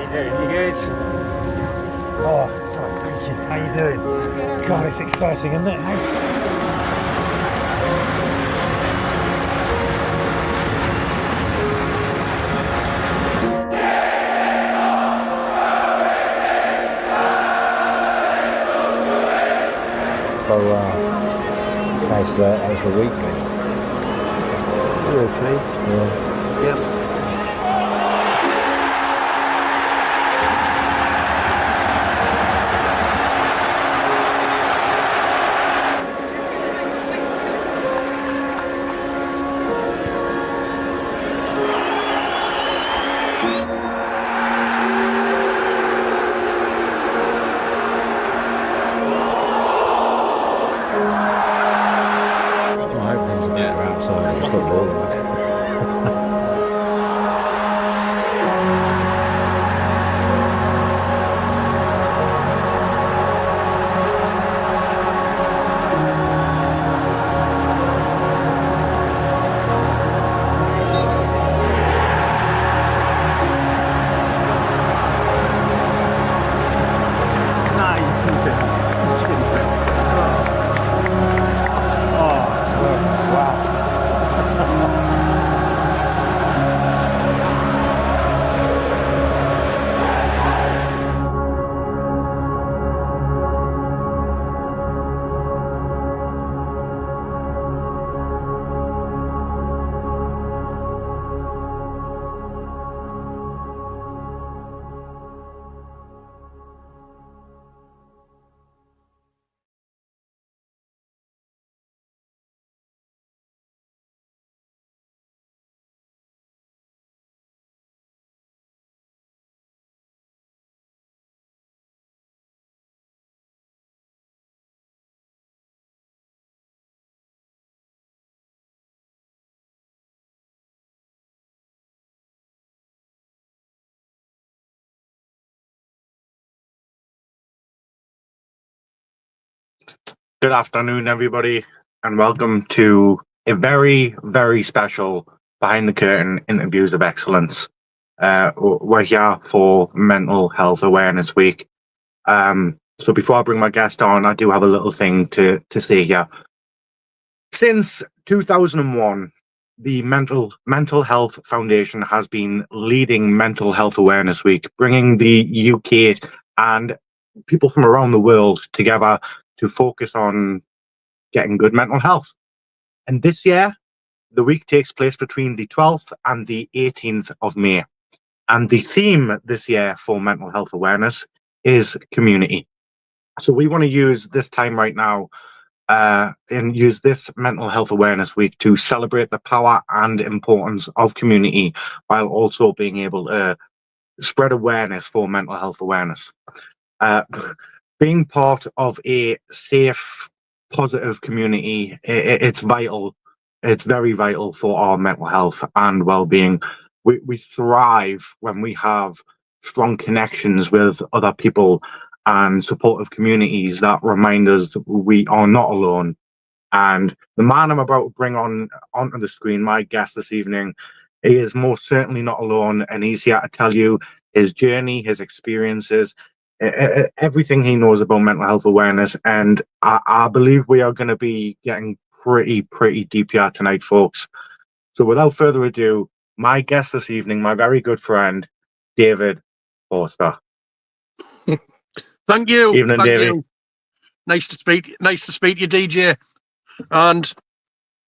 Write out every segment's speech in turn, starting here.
you doing? You good? Oh, sorry, thank you. How you doing? God, it's exciting, isn't it? Hey? So, how's the week been? Okay. Yeah. Yep. I hope things are better outside. It's not boring. Nah, you keep it. Wow. Good afternoon, everybody, and welcome to a very, very special Behind the Curtain Interviews of Excellence. We're here for Mental Health Awareness Week. So before I bring my guest on, I do have a little thing to say here. Since 2001, the Mental Health Foundation has been leading Mental Health Awareness Week, bringing the UK and people from around the world together to focus on getting good mental health. And this year, the week takes place between the 12th and the 18th of May. And the theme this year for mental health awareness is community. So we want to use this time right now and use this Mental Health Awareness Week to celebrate the power and importance of community while also being able to spread awareness for mental health awareness. Being part of a safe, positive community, it's vital. It's very vital for our mental health and well-being. We thrive when we have strong connections with other people and supportive communities that remind us we are not alone. And the man I'm about to bring onto the screen, my guest this evening, he is most certainly not alone, and he's here to tell you his journey, his experiences, everything he knows about mental health awareness. And I believe we are going to be getting pretty deep here tonight, folks. So without further ado, my guest this evening, my very good friend, David Forster. Thank you. Evening, Thank David. you. Nice to speak to you, DJ. And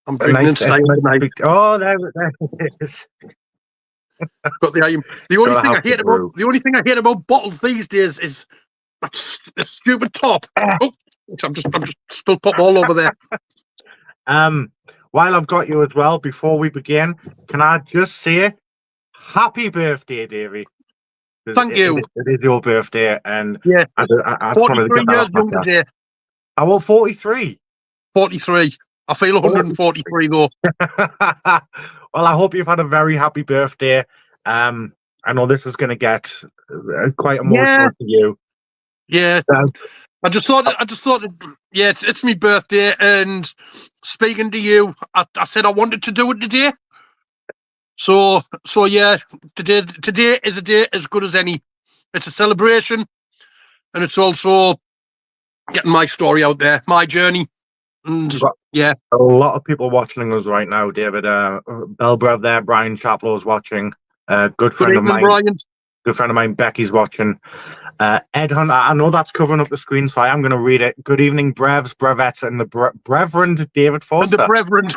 I'm drinking Nice inside tonight. Oh, there it is. But the only thing I hate about bottles these days is that stupid top. Oh, I'm just spilled pop all over there. While I've got you as well, before we begin, can I just say happy birthday, Davey? Thank you. It is your birthday, and yeah, I just wanted to 43 get years that young today. I want 43. 43. I feel 143 though. Well, I hope you've had a very happy birthday. I know this is going to get quite emotional to you. Yeah. I just thought, yeah, it's my birthday, and speaking to you, I said I wanted to do it today. So yeah, today is a day as good as any. It's a celebration, and it's also getting my story out there, my journey. And We've got yeah, a lot of people watching us right now, David. Belbrev there, Brian Chaplow's watching. Good good friend of evening, mine. Brian. Good friend of mine, Becky's watching. Ed Hunt, I know that's covering up the screen, so I am going to read it. Good evening, Brevs, Brevettes, and the Reverend David And the Forster. Reverend.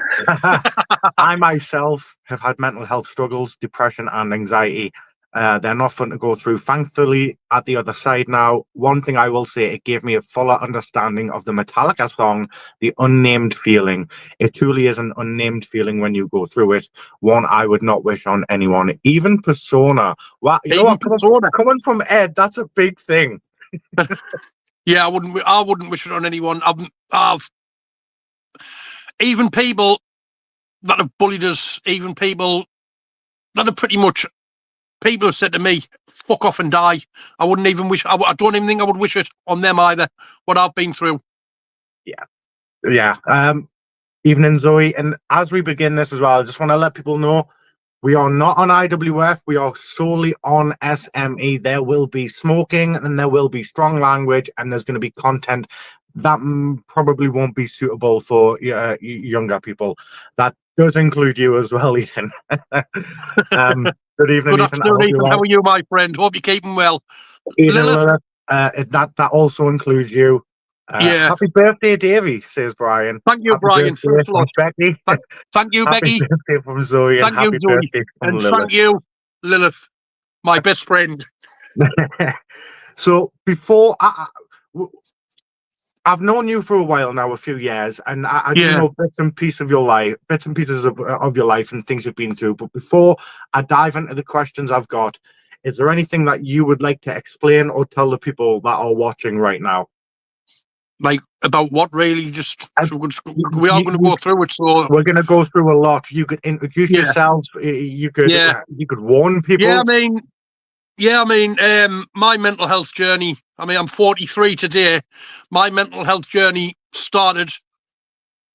I myself have had mental health struggles, depression, and anxiety. They're not fun to go through. Thankfully, at the other side now, one thing I will say, it gave me a fuller understanding of the Metallica song, The Unnamed Feeling. It truly is an unnamed feeling when you go through it. One I would not wish on anyone, even Persona. Wow, you know Even what? Coming from Ed, that's a big thing. Yeah, I wouldn't wish it on anyone. I've even people that have bullied us, even people that have pretty much people have said to me, "Fuck off and die." I wouldn't even wish. I don't even think I would wish it on them either. What I've been through. Yeah. Evening, Zoe. And as we begin this as well, I just want to let people know we are not on IWF. We are solely on SME. There will be smoking and there will be strong language and there's going to be content that probably won't be suitable for younger people. That does include you as well, Ethan. Good evening, Good Ethan. I afternoon, hope you're Ethan. How well. are you, my friend? Hope you're keeping well. Evening, Lilith. Lilith. That also includes you. Yeah. Happy birthday, Davey, says Brian. Thank you, Happy Brian. birthday Thanks a from lot. Becky. Thank you, Happy Becky. birthday from Zoe, and Thank you, happy Zoe. birthday from And Lilith. thank you, Lilith, my best friend. So I've known you for a while now, a few years, and I do Yeah. know bits and pieces of your life, bits and pieces of your life and things you've been through. But before I dive into the questions I've got, is there anything that you would like to explain or tell the people that are watching right now? Like, about what really? Just so we are You- going to go through it. So We're going to go through a lot. You could introduce yeah, yourself. You could yeah, warn people. I mean, my mental health journey. I mean, I'm 43 today. My mental health journey started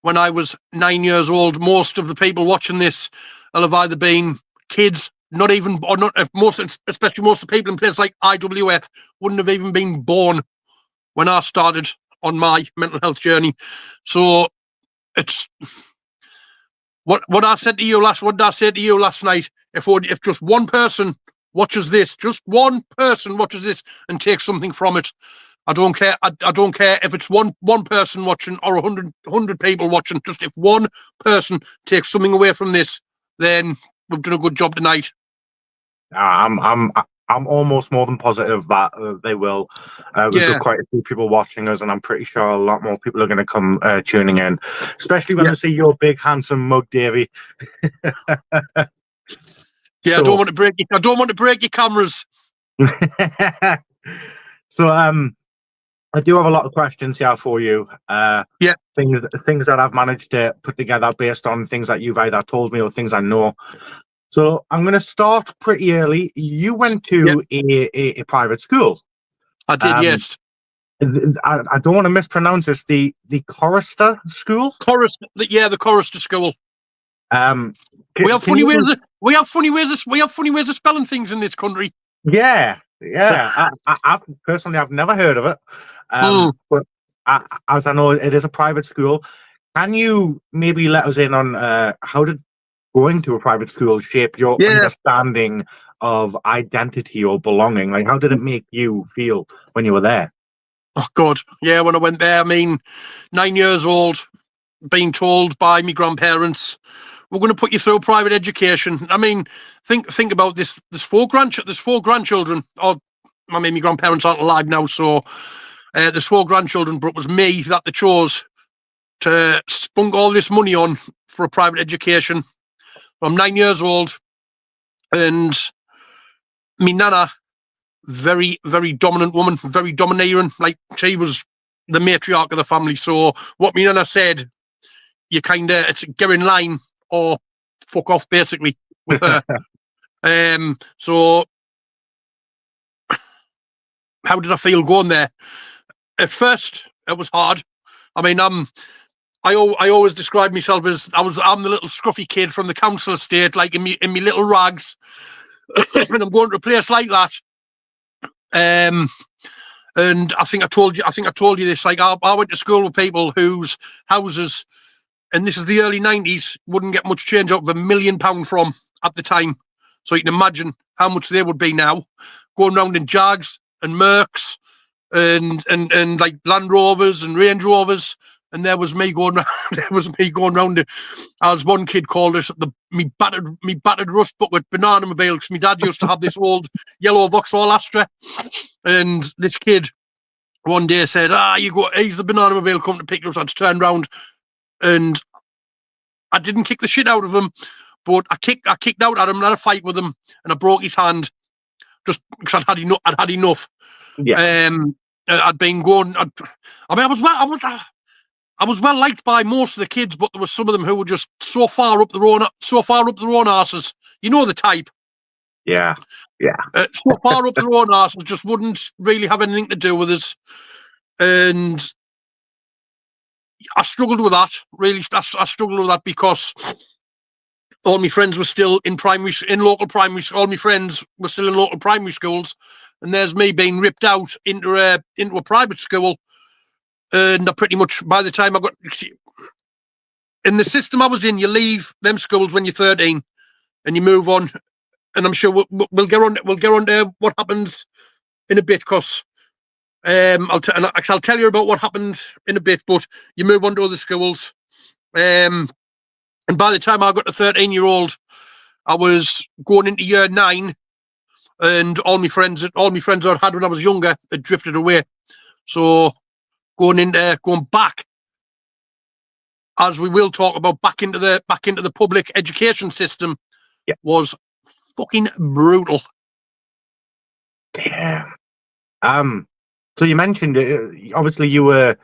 when I was 9 years old. Most of the people watching this will have either been kids, not even, or not most, especially most of the people in places like IWF wouldn't have even been born when I started on my mental health journey. So it's what I said to you last. What did I say to you last night? If just one person watches this, just one person watches this and takes something from it, I don't care. I don't care if it's one person watching or 100 people watching. Just if one person takes something away from this, then we've done a good job tonight. I'm almost more than positive that they will. We've got quite a few people watching us, and I'm pretty sure a lot more people are going to come tuning in, especially when they see your big handsome mug, Davey. Yeah, I don't want to break. I don't want to break your cameras. So I do have a lot of questions here for you. Things that I've managed to put together based on things that you've either told me or things I know. So I'm going to start pretty early. You went to a private school. I did, yes. I don't want to mispronounce this. The Chorister School. The Chorister School. We have funny ways of spelling things in this country. Yeah. I've personally, I've never heard of it. But as I know, it is a private school. Can you maybe let us in on how did going to a private school shape your understanding of identity or belonging? Like, how did it make you feel when you were there? Oh, God. Yeah, when I went there, I mean, 9 years old, being told by my grandparents, we're going to put you through private education. I mean, think about this. There's four grandchildren. I mean, my grandparents aren't alive now, so there's four grandchildren, but it was me that they chose to spunk all this money on for a private education. I'm 9 years old, and me nana, very, very dominant woman, very domineering. Like, she was the matriarch of the family. So what me nana said, you kind of, it's get in line or fuck off, basically, with her. So how did I feel going there? At first, it was hard. I mean, I always describe myself as I'm the little scruffy kid from the council estate, like in me little rags, and I'm going to a place like that. And I think I told you this. Like I went to school with people whose houses, and this is the early 90s, wouldn't get much change out of £1 million from at the time. So you can imagine how much they would be now, going around in Jags and Mercs and like Land Rovers and Range Rovers. And there was me going round. As one kid called it, me battered rust bucket banana mobile, because my dad used to have this old yellow Vauxhall Astra. And this kid one day said, he's the banana mobile coming to pick us. I just turned round and I didn't kick the shit out of him, but I kicked out at him and had a fight with him, and I broke his hand just because I'd had enough. Yeah. I'd been going. I was well liked by most of the kids, but there were some of them who were just so far up their own arses. You know the type. Yeah. Yeah. So far up their own arses, just wouldn't really have anything to do with us. And I struggled with that. Really, I struggled with that because all my friends were still in local primary. All my friends were still in local primary schools, and there's me being ripped out into a private school. And I pretty much, by the time I got in the system I was in, you leave them schools when you're 13 and you move on. And I'm sure we'll get on to what happens in a bit, because I'll tell you about what happened in a bit. But you move on to other schools, and by the time I got to 13-year-old, I was going into year 9, and all my friends I had when I was younger had drifted away. So going back, as we will talk about, back into the public education system, was fucking brutal. Damn. So you mentioned obviously you were.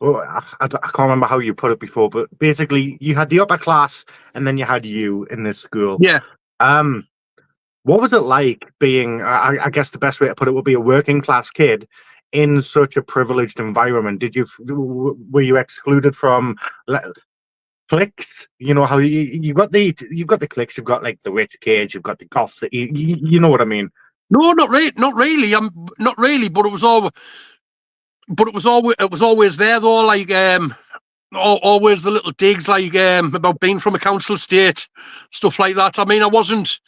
I can't remember how you put it before, but basically you had the upper class, and then you had you in this school. Yeah. What was it like being? I guess the best way to put it would be a working class kid in such a privileged environment. Were you excluded from cliques? You know how you've got the cliques. You've got like the rich kids. You've got the goths. You know what I mean? No, not really. I'm not really, but it was always there though. Like always the little digs, like about being from a council estate, stuff like that. I mean, I wasn't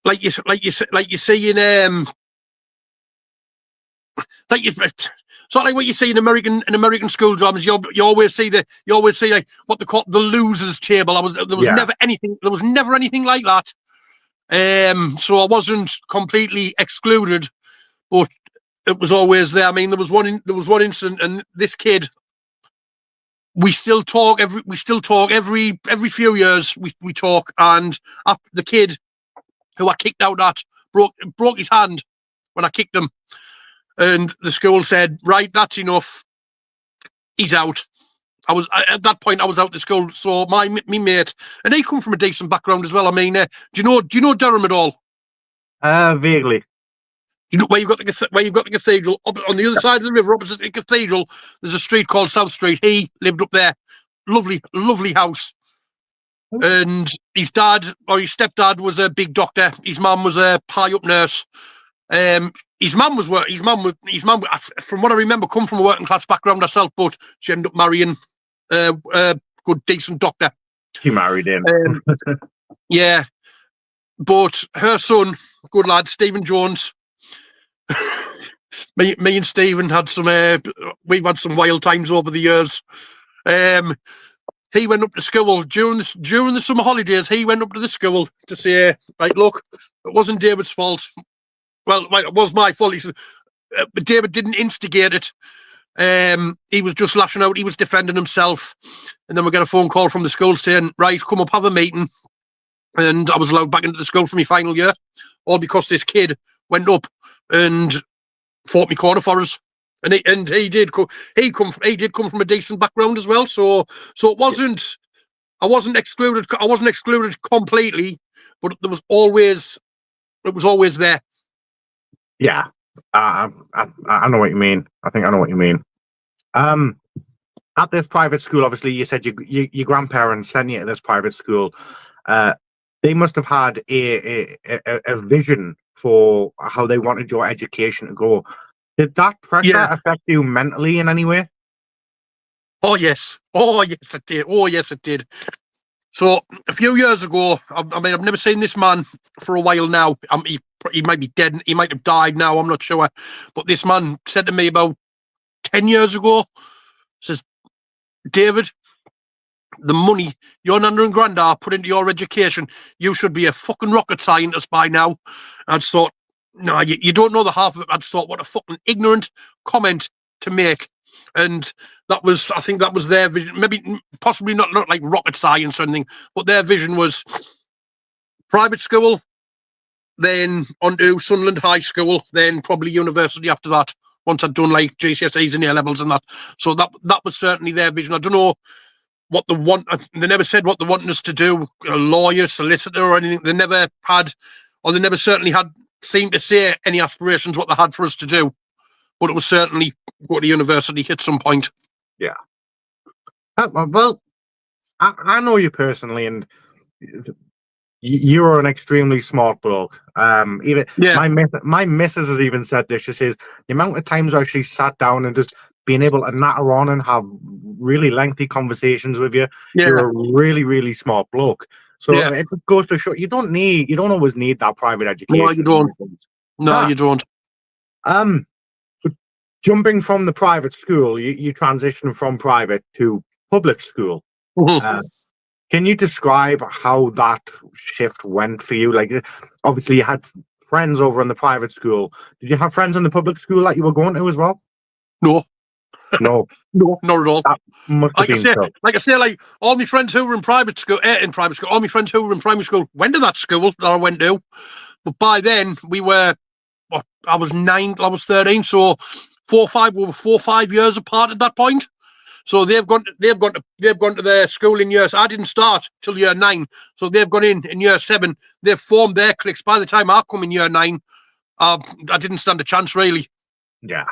like you see in sort of like what you see in American school dramas. You always see like what they call the losers table. There was never anything like that. So I wasn't completely excluded, but it was always there. I mean, there was one incident, and this kid, we still talk every few years. We talk, and the kid who I kicked out at broke his hand when I kicked him, and the school said, "Right, that's enough. He's out." At that point I was out the school. So my mate, and he come from a decent background as well. I mean, do you know Durham at all? Vaguely. Do you know where you've got the cathedral? On the other side of the river, opposite the cathedral, there's a street called South Street. He lived up there. Lovely house. And his dad or his stepdad was a big doctor. His mum was a high up nurse. His mum, from what I remember, come from a working class background herself, but she ended up marrying a good, decent doctor. She married him. Yeah, but her son, good lad, Stephen Jones. me and Stephen had some. We've had some wild times over the years. He went up to school during the summer holidays. He went up to the school to say, "Right, look, it wasn't David's fault. Well, it was my fault." He said, but David didn't instigate it. He was just lashing out. He was defending himself. And then we got a phone call from the school saying, "Right, come up, have a meeting." And I was allowed back into the school for my final year, all because this kid went up and fought me corner for us. And he did come from a decent background as well. So it wasn't. I wasn't excluded completely, but it was always there. Yeah, I know what you mean. I think I know what you mean. At this private school, obviously, you said your grandparents sent you to this private school. They must have had a vision for how they wanted your education to go. Did that pressure Yeah. affect you mentally in any way? Oh yes. Oh yes, it did. Oh yes, it did. So a few years ago, I mean, I've never seen this man for a while now. He might be dead. He might have died now. I'm not sure. But this man said to me about 10 years ago, says, David, the money your nana and granddad put into your education, you should be a fucking rocket scientist by now. I just thought, no, you don't know the half of it. I just thought, what a fucking ignorant comment to make. And that was, I think that was their vision. Maybe, possibly not like rocket science or anything, but their vision was private school, then onto Sunderland High School, then probably university after that, once I'd done like GCSEs and A levels and that. So that was certainly their vision. I don't know what they want. They never said what they wanted us to do, a lawyer, solicitor, or anything. They never had, or they never certainly had seemed to say any aspirations what they had for us to do. But it was certainly go to university at some point. Yeah. Well, I know you personally, and you're an extremely smart bloke. Even Yeah. my missus has even said this. She says the amount of times where she sat down and just being able to natter on and have really lengthy conversations with you. Yeah. You're a really, really smart bloke. So Yeah. it goes to show you don't always need that private education. No, you don't. No, you don't. But jumping from the private school, you transition from private to public school. Mhm. Can you describe how that shift went for you? Like, obviously, you had friends over in the private school. Did you have friends in the public school that you were going to as well? No. No, No, not at all. that must have been tough. Like all my friends who were in private school, all my friends who were in primary school went to that school that I went to. But by then we were, I was 9, I was 13, so 4 or 5 years apart at that point. So they've gone to their school in years. I didn't start till year 9, so they've gone in year 7. They've formed their cliques. By the time I come in year 9, I didn't stand a chance really. Yeah.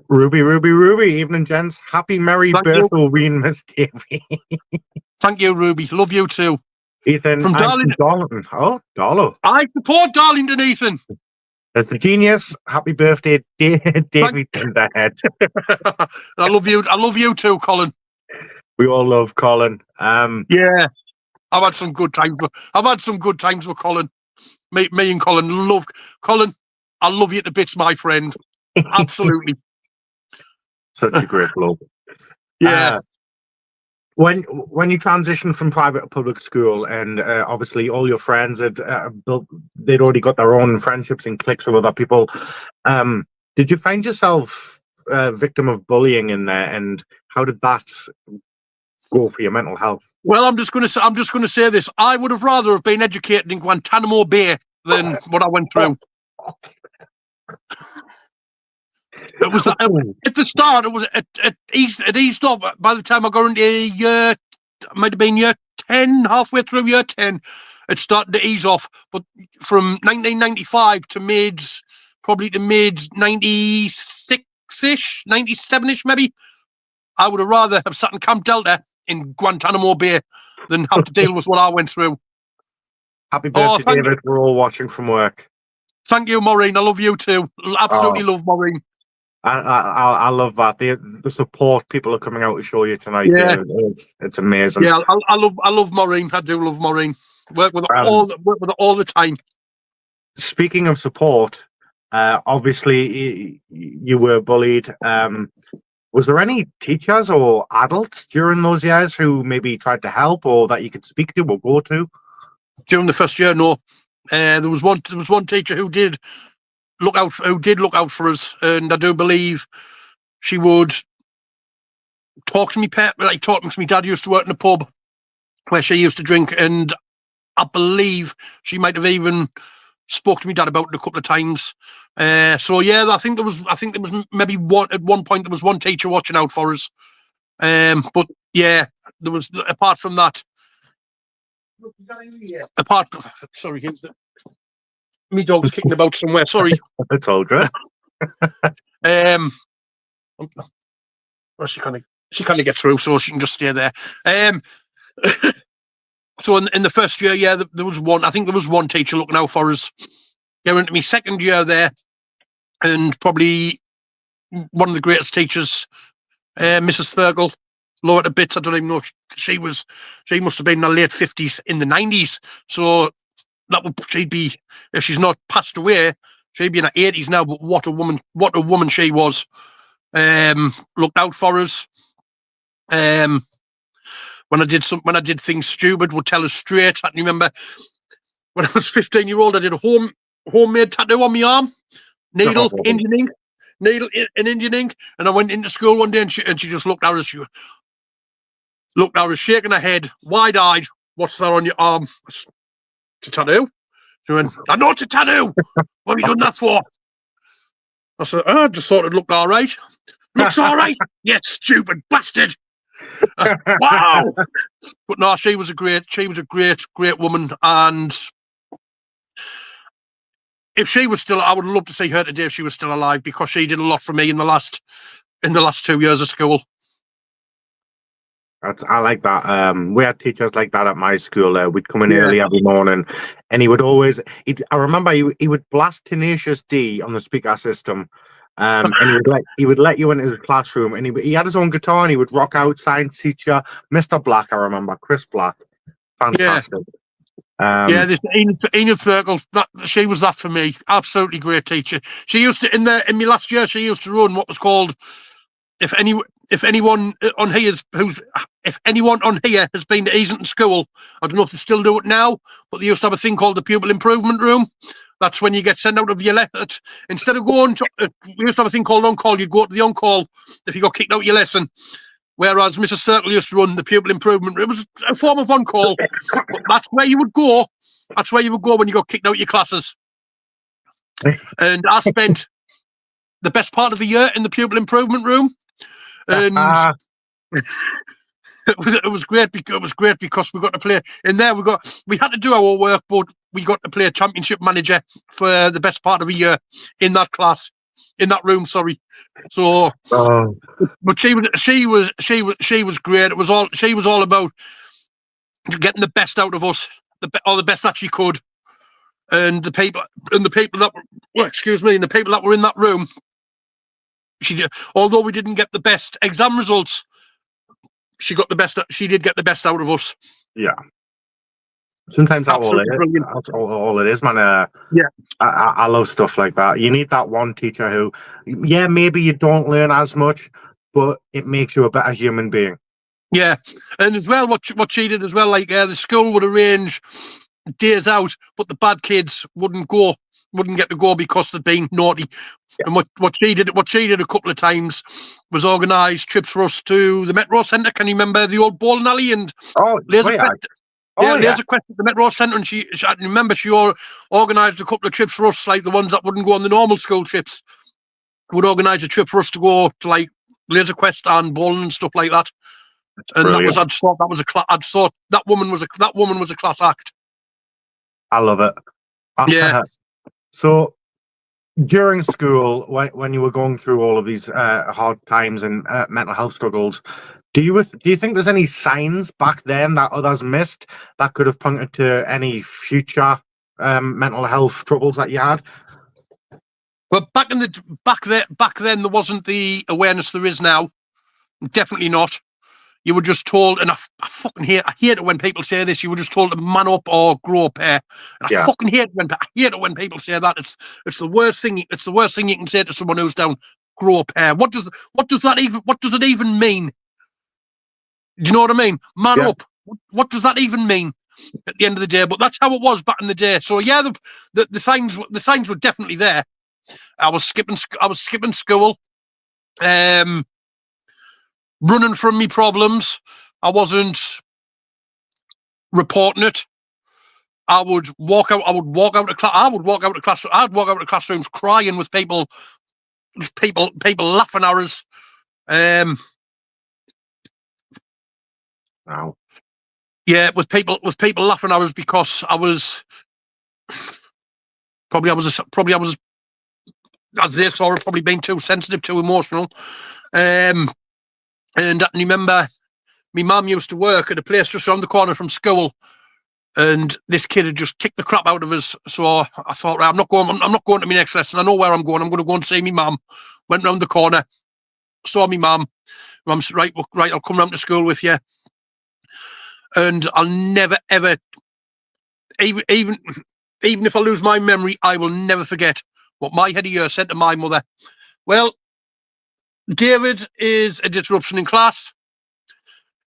Ruby. Evening, gents. Happy merry birthday, Miss Davy. Thank you, Ruby. Love you too. Ethan, From Darlington. Oh, Darlo. I support Darlington, Ethan. That's the genius. Happy birthday, Davy Thunderhead. I love you. I love you too, Colin. We all love Colin. Yeah, I've had some good times. With Colin. Me and Colin love Colin. I love you to bits, my friend. Absolutely. Such a great bloke. Yeah. When you transitioned from private to public school, and obviously all your friends had they'd already got their own friendships and cliques with other people. Did you find yourself a victim of bullying in there, and how did that go for your mental health? Well, I'm just going to say this. I would have rather have been educated in Guantanamo Bay than what I went through. It was at the start. It was it eased up. By the time I got into might have been year 10, halfway through year 10, it started to ease off. But from 1995 to probably to mid 96-ish, 97-ish maybe, I would have rather have sat in Camp Delta in Guantanamo Bay than have to deal with what I went through. Happy birthday, David. You. We're all watching from work. Thank you, Maureen. I love you too. Absolutely love Maureen. I love that. The support people are coming out to show you tonight. Yeah. It's amazing. Yeah, I love Maureen. I do love Maureen. Work with her all the time. Speaking of support, obviously you were bullied. Was there any teachers or adults during those years who maybe tried to help, or that you could speak to or go to? During the first year, no. There was one teacher who did look out for us, and I do believe she would talk to me. Talking to me dad used to work in a pub where she used to drink, and I believe she might have even spoke to me dad about it a couple of times. So yeah, I think there was maybe at one point there was one teacher watching out for us. But yeah, there was, apart from that. Sorry, me dog's kicking about somewhere. Sorry. It's all good. Well, she kind of get through, so she can just stay there. So in the first year, yeah, there was one. I think there was one teacher looking out for us. Going into my second year there, and probably one of the greatest teachers, Mrs. Thurgle, low at a bit. I don't even know. She must have been in her late 50s, in the 90s. So she'd be, if she's not passed away, she'd be in her 80s now. But what a woman she was. Looked out for us. When I did things stupid, would tell us straight. I can remember when I was 15-year-old, I did a homemade tattoo on my arm, needle, Indian ink, and Indian ink. And I went into school one day, and she just looked at us. She looked at us, shaking her head, wide-eyed. What's that on your arm? It's a tattoo. She went, I know it's a tattoo. What have you done that for? I said, I just thought it looked all right. Looks all right? Yeah, stupid bastard. Wow. But no, she was a great woman. And if she was still, I would love to see her today if she was still alive, because she did a lot for me in the last 2 years of school. I like that. We had teachers like that at my school. We'd come in early every morning, and he would always. I remember he would blast Tenacious D on the speaker system, and he would let you into his classroom, and he had his own guitar, and he would rock out science teacher, Mr. Black. I remember Chris Black, fantastic. This Enid Thurgle, she was that for me. Absolutely great teacher. She used to in my last year. She used to run what was called, if anyone on here has been to Easington School, I don't know if they still do it now, but they used to have a thing called the Pupil Improvement Room. That's when you get sent out of your lesson. Instead of going to, we used to have a thing called on-call. You'd go to the on-call if you got kicked out of your lesson. Whereas Mrs. Circle used to run the Pupil Improvement Room. It was a form of on-call, but that's where you would go. That's where you would go when you got kicked out of your classes. And I spent the best part of a year in the Pupil Improvement Room. And it was great because we got to play in there. We had to do our work, but we got to play a championship manager for the best part of a year in that class, in that room. Sorry. So, but she was great. She was all about getting the best out of us, the best that she could, and the people that were in that room. Although we didn't get the best exam results, she got the best. She did get the best out of us. Yeah. Sometimes that's all it is, man. I love stuff like that. You need that one teacher who, maybe you don't learn as much, but it makes you a better human being. Yeah, and as well, what she did as well, like the school would arrange days out, but the bad kids wouldn't get to go because they'd been naughty. And what she did a couple of times was organise trips for us to the Metro Centre. Can you remember the old bowling alley and Laser Quest? Laser Quest at the Metro Centre, and I remember she organised a couple of trips for us, like the ones that wouldn't go on the normal school trips. Would organise a trip for us to go to like Laser Quest and bowling and stuff like that. And brilliant. I thought that woman was a class act. I love it. Yeah. So during school, when you were going through all of these hard times and mental health struggles, do you think there's any signs back then that others missed that could have pointed to any future mental health troubles that you had? Well, back then there wasn't the awareness there is now. Definitely not. You were just told, and I fucking hate it when people say this. You were just told to man up or grow a pair. And I fucking hate it when people say that. It's the worst thing. It's the worst thing you can say to someone who's down. Grow a pair. What does it even mean? Do you know what I mean? Man up. What does that even mean? At the end of the day, but that's how it was back in the day. So yeah, the signs were definitely there. I was skipping school. Running from me problems. I wasn't reporting it. I would walk out of class. I'd walk out of classrooms crying with people laughing at us. Wow. Yeah, with people laughing at us because I was as they saw it, probably being too sensitive, too emotional. And I remember my mum used to work at a place just around the corner from school, and this kid had just kicked the crap out of us. So I thought, right, I'm not going to my next lesson. I know where I'm going. I'm going to go and see my mum. Went round the corner, saw my mum. Mum's right, I'll come round to school with you. And I'll never, ever, even if I lose my memory, I will never forget what my head of year said to my mother. Well, David is a disruption in class.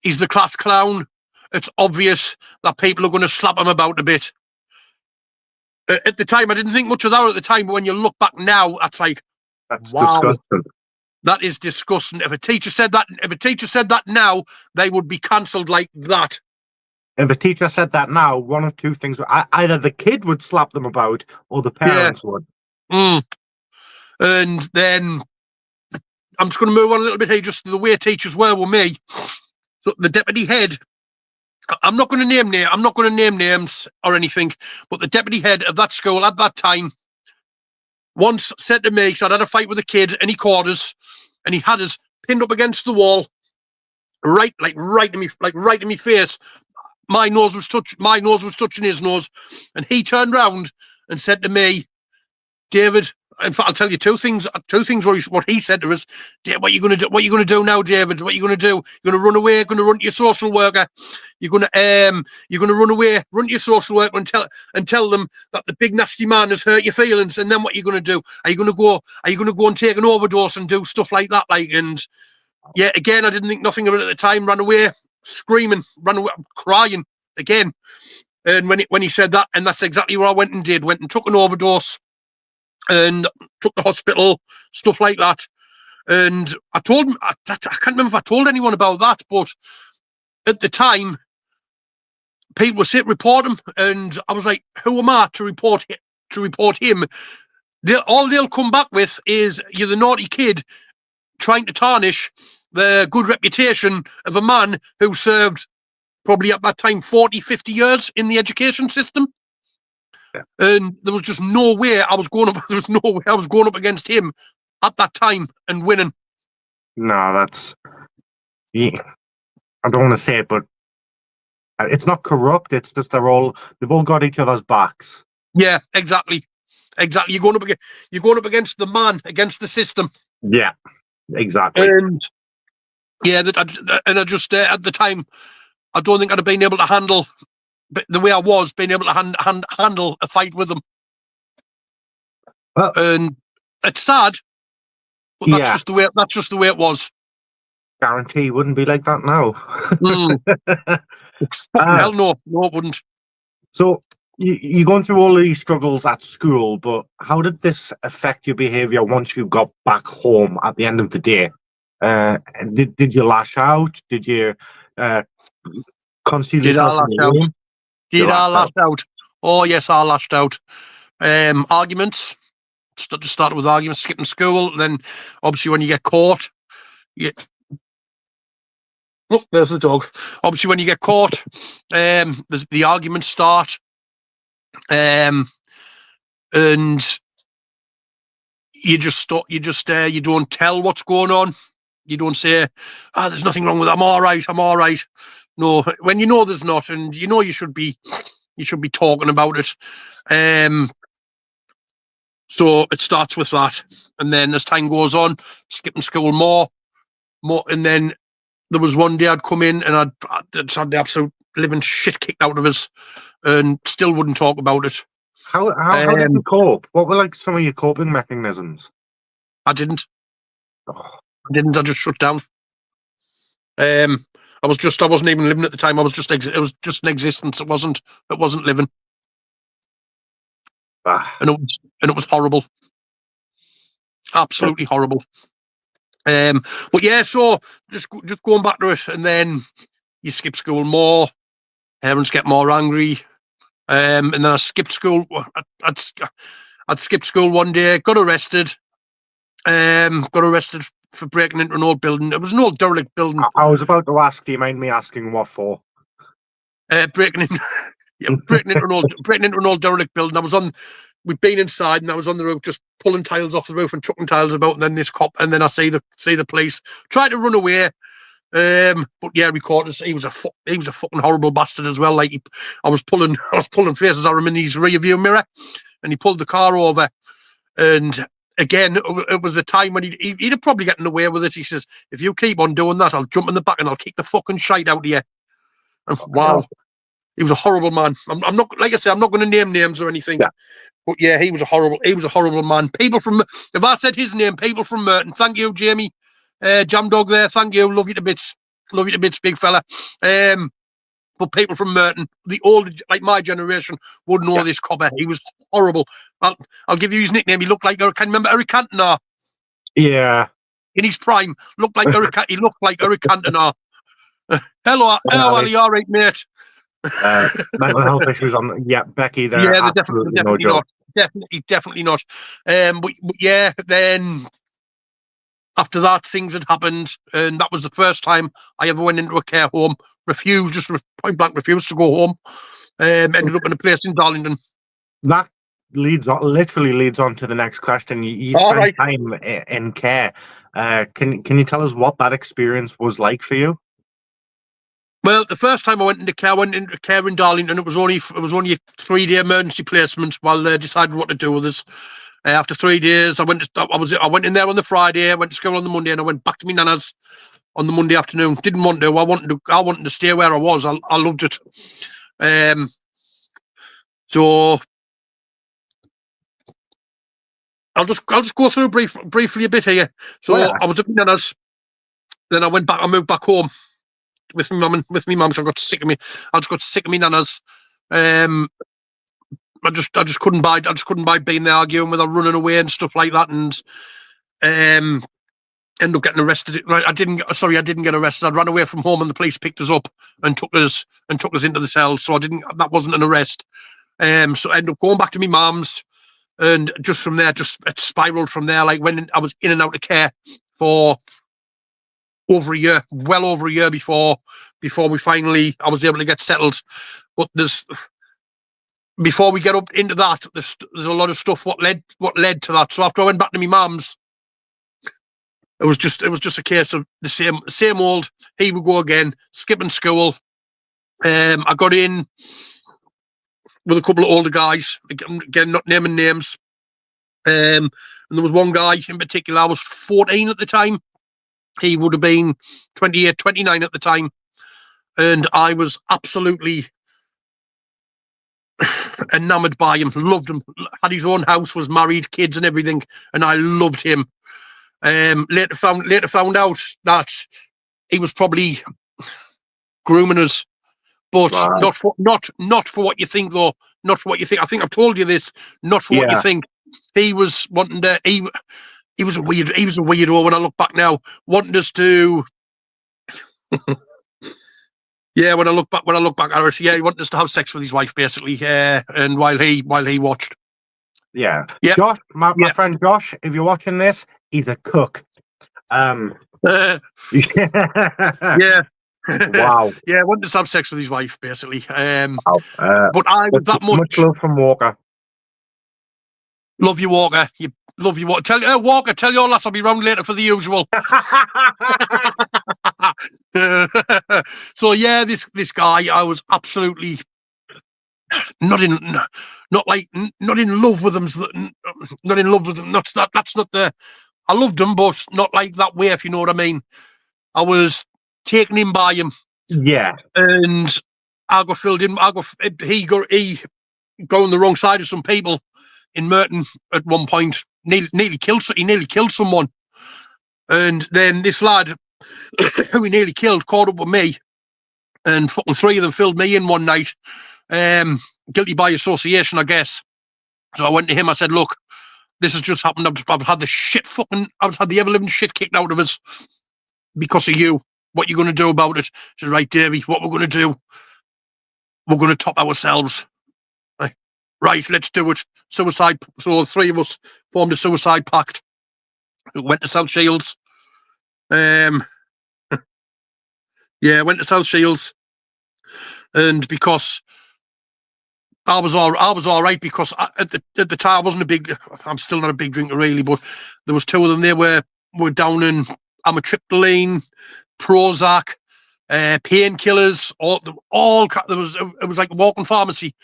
He's the class clown. It's obvious that people are going to slap him about a bit. At the time, I didn't think much of that at the time, but when you look back now, that's like, That's wow, disgusting. that is disgusting. If a teacher said that now, they would be cancelled like that. If a teacher said that now, one of two things: either the kid would slap them about, or the parents would. And then I'm just going to move on a little bit here, just to the way teachers were with me. So the deputy head, I'm not going to name names or anything, but the deputy head of that school at that time once said to me, because I'd had a fight with a kid and he caught us, and he had us pinned up against the wall, right in me face. My nose was touching his nose, and he turned round and said to me, David, in fact, I'll tell you two things. What he said to us. What are you going to do? What are you going to do now, David? What are you going to do? You're going to run away. You're going to run to your social worker. You're going to run away, run to your social worker and tell them that the big nasty man has hurt your feelings. And then what are you going to do? Are you going to go and take an overdose and do stuff like that? And yeah, again, I didn't think nothing of it at the time. Ran away, screaming, ran away, crying again. And when he said that, and that's exactly what I went and did. Went and took an overdose. And took the hospital, stuff like that. And I told him, I can't remember if I told anyone about that, but at the time, people were saying report him, and I was like, who am I to report him? All they'll come back with is you're the naughty kid trying to tarnish the good reputation of a man who served probably at that time 40, 50 years in the education system. Yeah. And there was just no way I was going up. There was no way I was going up against him at that time and winning. No, that's. Yeah, I don't want to say it, but it's not corrupt. It's just they've all got each other's backs. Yeah, exactly. You're going up against the man, against the system. Yeah, exactly. And yeah, I just at the time, I don't think I'd have been able to handle. But the way I was being able to handle a fight with them. Well, and it's sad, but that's just the way it was. Guarantee it wouldn't be like that now. Hell no, it wouldn't. So you're going through all these struggles at school, but how did this affect your behaviour once you got back home at the end of the day? Did you lash out? Did you conceal yourself in the room? Did I lash out? Oh yes, I lashed out. Arguments. Started with arguments, skipping school. Then, obviously, when you get caught, oh, there's the dog. Obviously, when you get caught, the arguments start, and you don't tell what's going on. You don't say, there's nothing wrong with it. I'm all right. No, when you know there's not, and you know you should be talking about it. So it starts with that, and then as time goes on, skipping school more, and then there was one day I'd come in and I'd had the absolute living shit kicked out of us, and still wouldn't talk about it. How did you cope? What were like some of your coping mechanisms? I didn't. I just shut down. I wasn't even living at the time. It was just an existence. It wasn't living. And it was horrible. Absolutely horrible. But yeah, so just going back to it, and then you skip school more, parents get more angry. And then I skipped school. I'd skipped school one day, got arrested. For breaking into an old building. It was an old derelict building. I was about to ask, do you mind me asking what for? Breaking into an old derelict building. We'd been inside, and I was on the roof just pulling tiles off the roof and chucking tiles about, and then this cop, and then I see the police, tried to run away, But yeah, records. He was a fucking horrible bastard as well. Like I was pulling faces at him in his rear view mirror, and he pulled the car over. And again, it was a time when he'd have probably gotten away with it. He says, "If you keep on doing that, I'll jump in the back and I'll kick the fucking shite out of you." And wow, he was a horrible man. I'm not, like I say, I'm not going to name names or anything. Yeah. But yeah, he was a horrible man. People from, if I said his name, people from Merton. Thank you, Jamie, Jam Dog there. Thank you, love you to bits, big fella. But people from Merton, the old, like my generation, would know this copper. He was horrible. I'll give you his nickname. He looked like, can you remember Eric Cantona? Yeah. In his prime, looked like Eric. He looked like Eric Cantona. Hello, Ali, all right, mate. Mental health issues on. Yeah, Becky. They're absolutely no joke. Definitely not. But yeah, then after that, things had happened, and that was the first time I ever went into a care home. Point blank refused to go home. Ended up in a place in Darlington. That literally leads on to the next question. You spent time in care. Can you tell us what that experience was like for you? Well, the first time I went into care in Darlington. It was only a 3-day emergency placement while they decided what to do with us. After 3 days, I went in there on the Friday. I went to school on the Monday, and I went back to my nana's on the Monday afternoon. Didn't want to. I wanted to stay where I was. I loved it. So I'll just go through briefly a bit here. So I was at my nana's. Then I went back. I moved back home with my mum. So I got sick of me. I just got sick of me nana's. I just couldn't buy being there arguing with her, running away and stuff like that, and end up getting arrested. Right, I didn't get arrested. I ran away from home, and the police picked us up and took us into the cells. So that wasn't an arrest. So I ended up going back to my mum's, and just from there, it spiraled from there. Like when I was in and out of care for over a year, well over a year before we finally, I was able to get settled. But before we get up into that, there's a lot of stuff what led to that. So after I went back to my mum's, it was just a case of the same old. Here we go again, skipping school. I got in with a couple of older guys, again not naming names. And there was one guy in particular. I was 14 at the time. He would have been 28, 29 at the time, and I was absolutely enamored by him. Loved him. Had his own house, was married, kids, and everything, and I loved him. Later found out that he was probably grooming us, but not for what you think though. Not for what you think. I think I've told you this. Not for what you think. He was wanting to. He was a weirdo. When I look back now, wanting us to. Yeah, when I look back, Iris, he wanted us to have sex with his wife, basically. And while he watched. Yeah. Josh, my friend Josh, if you're watching this, he's a cook. Yeah. Wow. Yeah, wanted us to have sex with his wife, basically. But I was that much love from Walker. Love you, Walker. Love you, Walker. Walker, tell your lass I'll be round later for the usual. So yeah, this guy, I was absolutely not in love with him. Not in love with him. That's not the. I loved him, but not like that way, if you know what I mean. I was taken in by him. Yeah. And I got filled in. He got on the wrong side of some people in Merton at one point. He nearly killed someone. And then this lad who he nearly killed caught up with me, and fucking 3 of them filled me in one night. Guilty by association, I guess. So I went to him. I said, "Look, this has just happened. I've had the ever-living shit kicked out of us because of you. What are you going to do about it?" He said, "Right, Davey, what we're going to do, we're going to top ourselves. Right, let's do it." Suicide. So 3 of us formed a suicide pact. We went to South Shields. Went to South Shields, and because I was all right, because at the time I wasn't a big. I'm still not a big drinker really, but there was 2 of them. They were down in amitriptyline, Prozac, painkillers, it was like a walking pharmacy.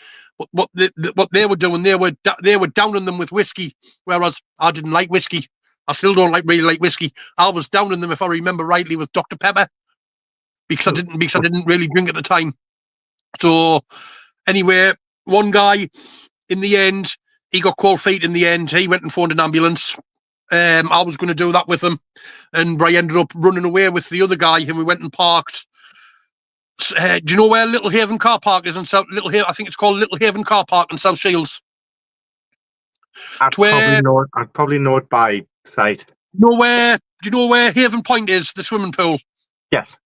What they were doing, they were downing them with whiskey, whereas I didn't like whiskey. I still don't really like whiskey. I was downing them, if I remember rightly, with Dr. Pepper because I didn't really drink at the time. So anyway, one guy in the end, he got cold feet in the end. He went and phoned an ambulance. I was going to do that with him, and I ended up running away with the other guy, and we went and parked. Do you know where Little Haven Car Park is in South Little Haven? I think it's called Little Haven Car Park in South Shields. I'd probably know it by sight. Do you know where Haven Point is? The swimming pool. Yes.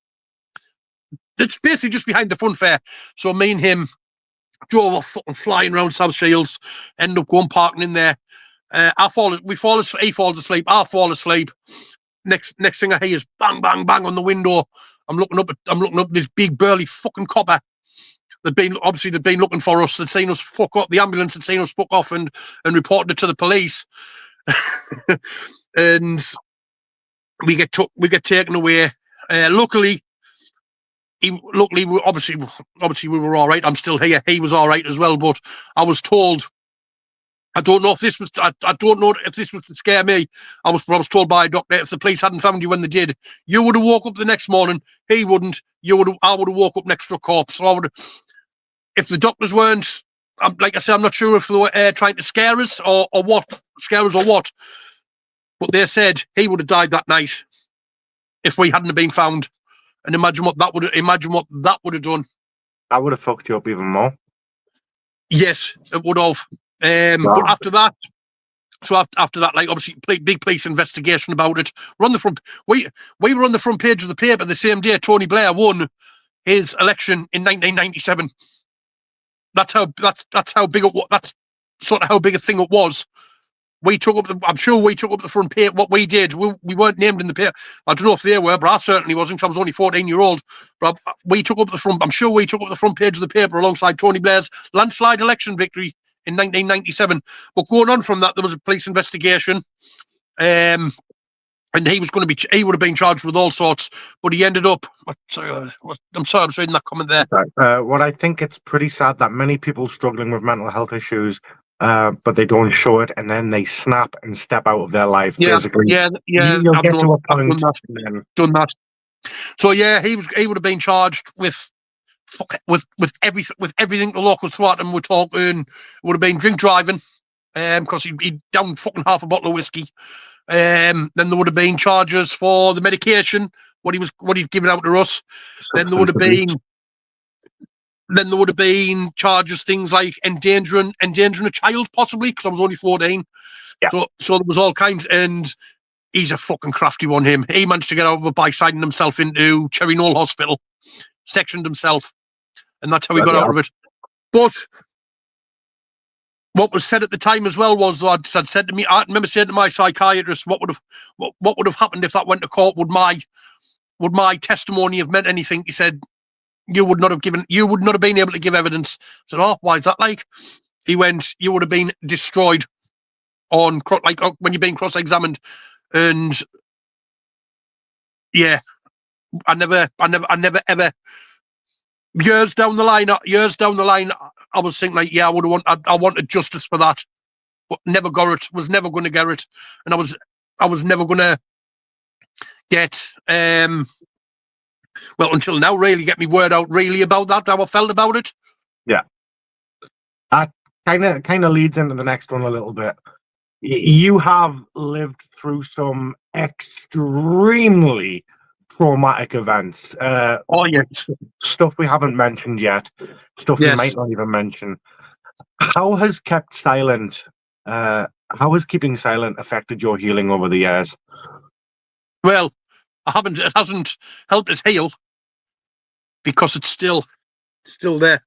It's basically just behind the fun fair. So me and him drove off fucking flying around South Shields, ended up going parking in there. He falls asleep. I fall asleep. Next thing I hear is bang, bang, bang on the window. I'm looking up this big burly fucking copper. They'd been looking for us. They'd seen us fuck up. The ambulance had seen us fuck off and reported it to the police. And we get taken away. Luckily, obviously we were all right. I'm still here. He was all right as well. But I was told, I don't know if this was to scare me. I was told by a doctor, if the police hadn't found you when they did, you would have woke up the next morning. He wouldn't. I would have woke up next to a corpse. So if the doctors weren't, like I said, I'm not sure if they were trying to scare us or what. But they said he would have died that night if we hadn't been found. And imagine what that would have done. That would have fucked you up even more. Yes, it would have. Wow. But after that, like obviously, big police investigation about it. We're on the front. We were on the front page of the paper the same day Tony Blair won his election in 1997. That's how big it was. That's sort of how big a thing it was. I'm sure we took up the front page. What we did, we weren't named in the paper. I don't know if they were, but I certainly wasn't, because I was only 14-year-old. But we took up the front. I'm sure we took up the front page of the paper alongside Tony Blair's landslide election victory in 1997. But going on from that, there was a police investigation, and he would have been charged with all sorts. But he ended up. I'm sorry, I was reading that comment there. What I think it's pretty sad that many people struggling with mental health issues, but they don't show it, and then they snap and step out of their life. Basically, you'll get to a point. Done that. So yeah, he would have been charged with everything the law could throw at him. We're talking, it would have been drink driving, because he downed fucking half a bottle of whiskey. Then there would have been charges for the medication, what he'd given out to us. Then there would have been charges, things like endangering a child, possibly, because I was only 14. Yeah. So there was all kinds, and he's a fucking crafty one, him. He managed to get over by signing himself into Cherry Knoll Hospital, sectioned himself, and that's how he got out of it. But what was said at the time as well was, I remember saying to my psychiatrist, what would have happened if that went to court? Would my testimony have meant anything? He said, you would not have been able to give evidence. I said, oh, why is that like? He went, you would have been destroyed when you're being cross-examined. And yeah, I never ever, years down the line, I was thinking, like, yeah, I wanted justice for that, but never got it. Was never going to get it, and I was never going to get until now, really get me word out really about that, how I felt about it. Yeah, that kind of leads into the next one a little bit. You have lived through some extremely traumatic events. Oh yes, stuff we haven't mentioned yet. Stuff you might not even mention. How has keeping silent affected your healing over the years? Well, it hasn't helped us heal, because it's still there.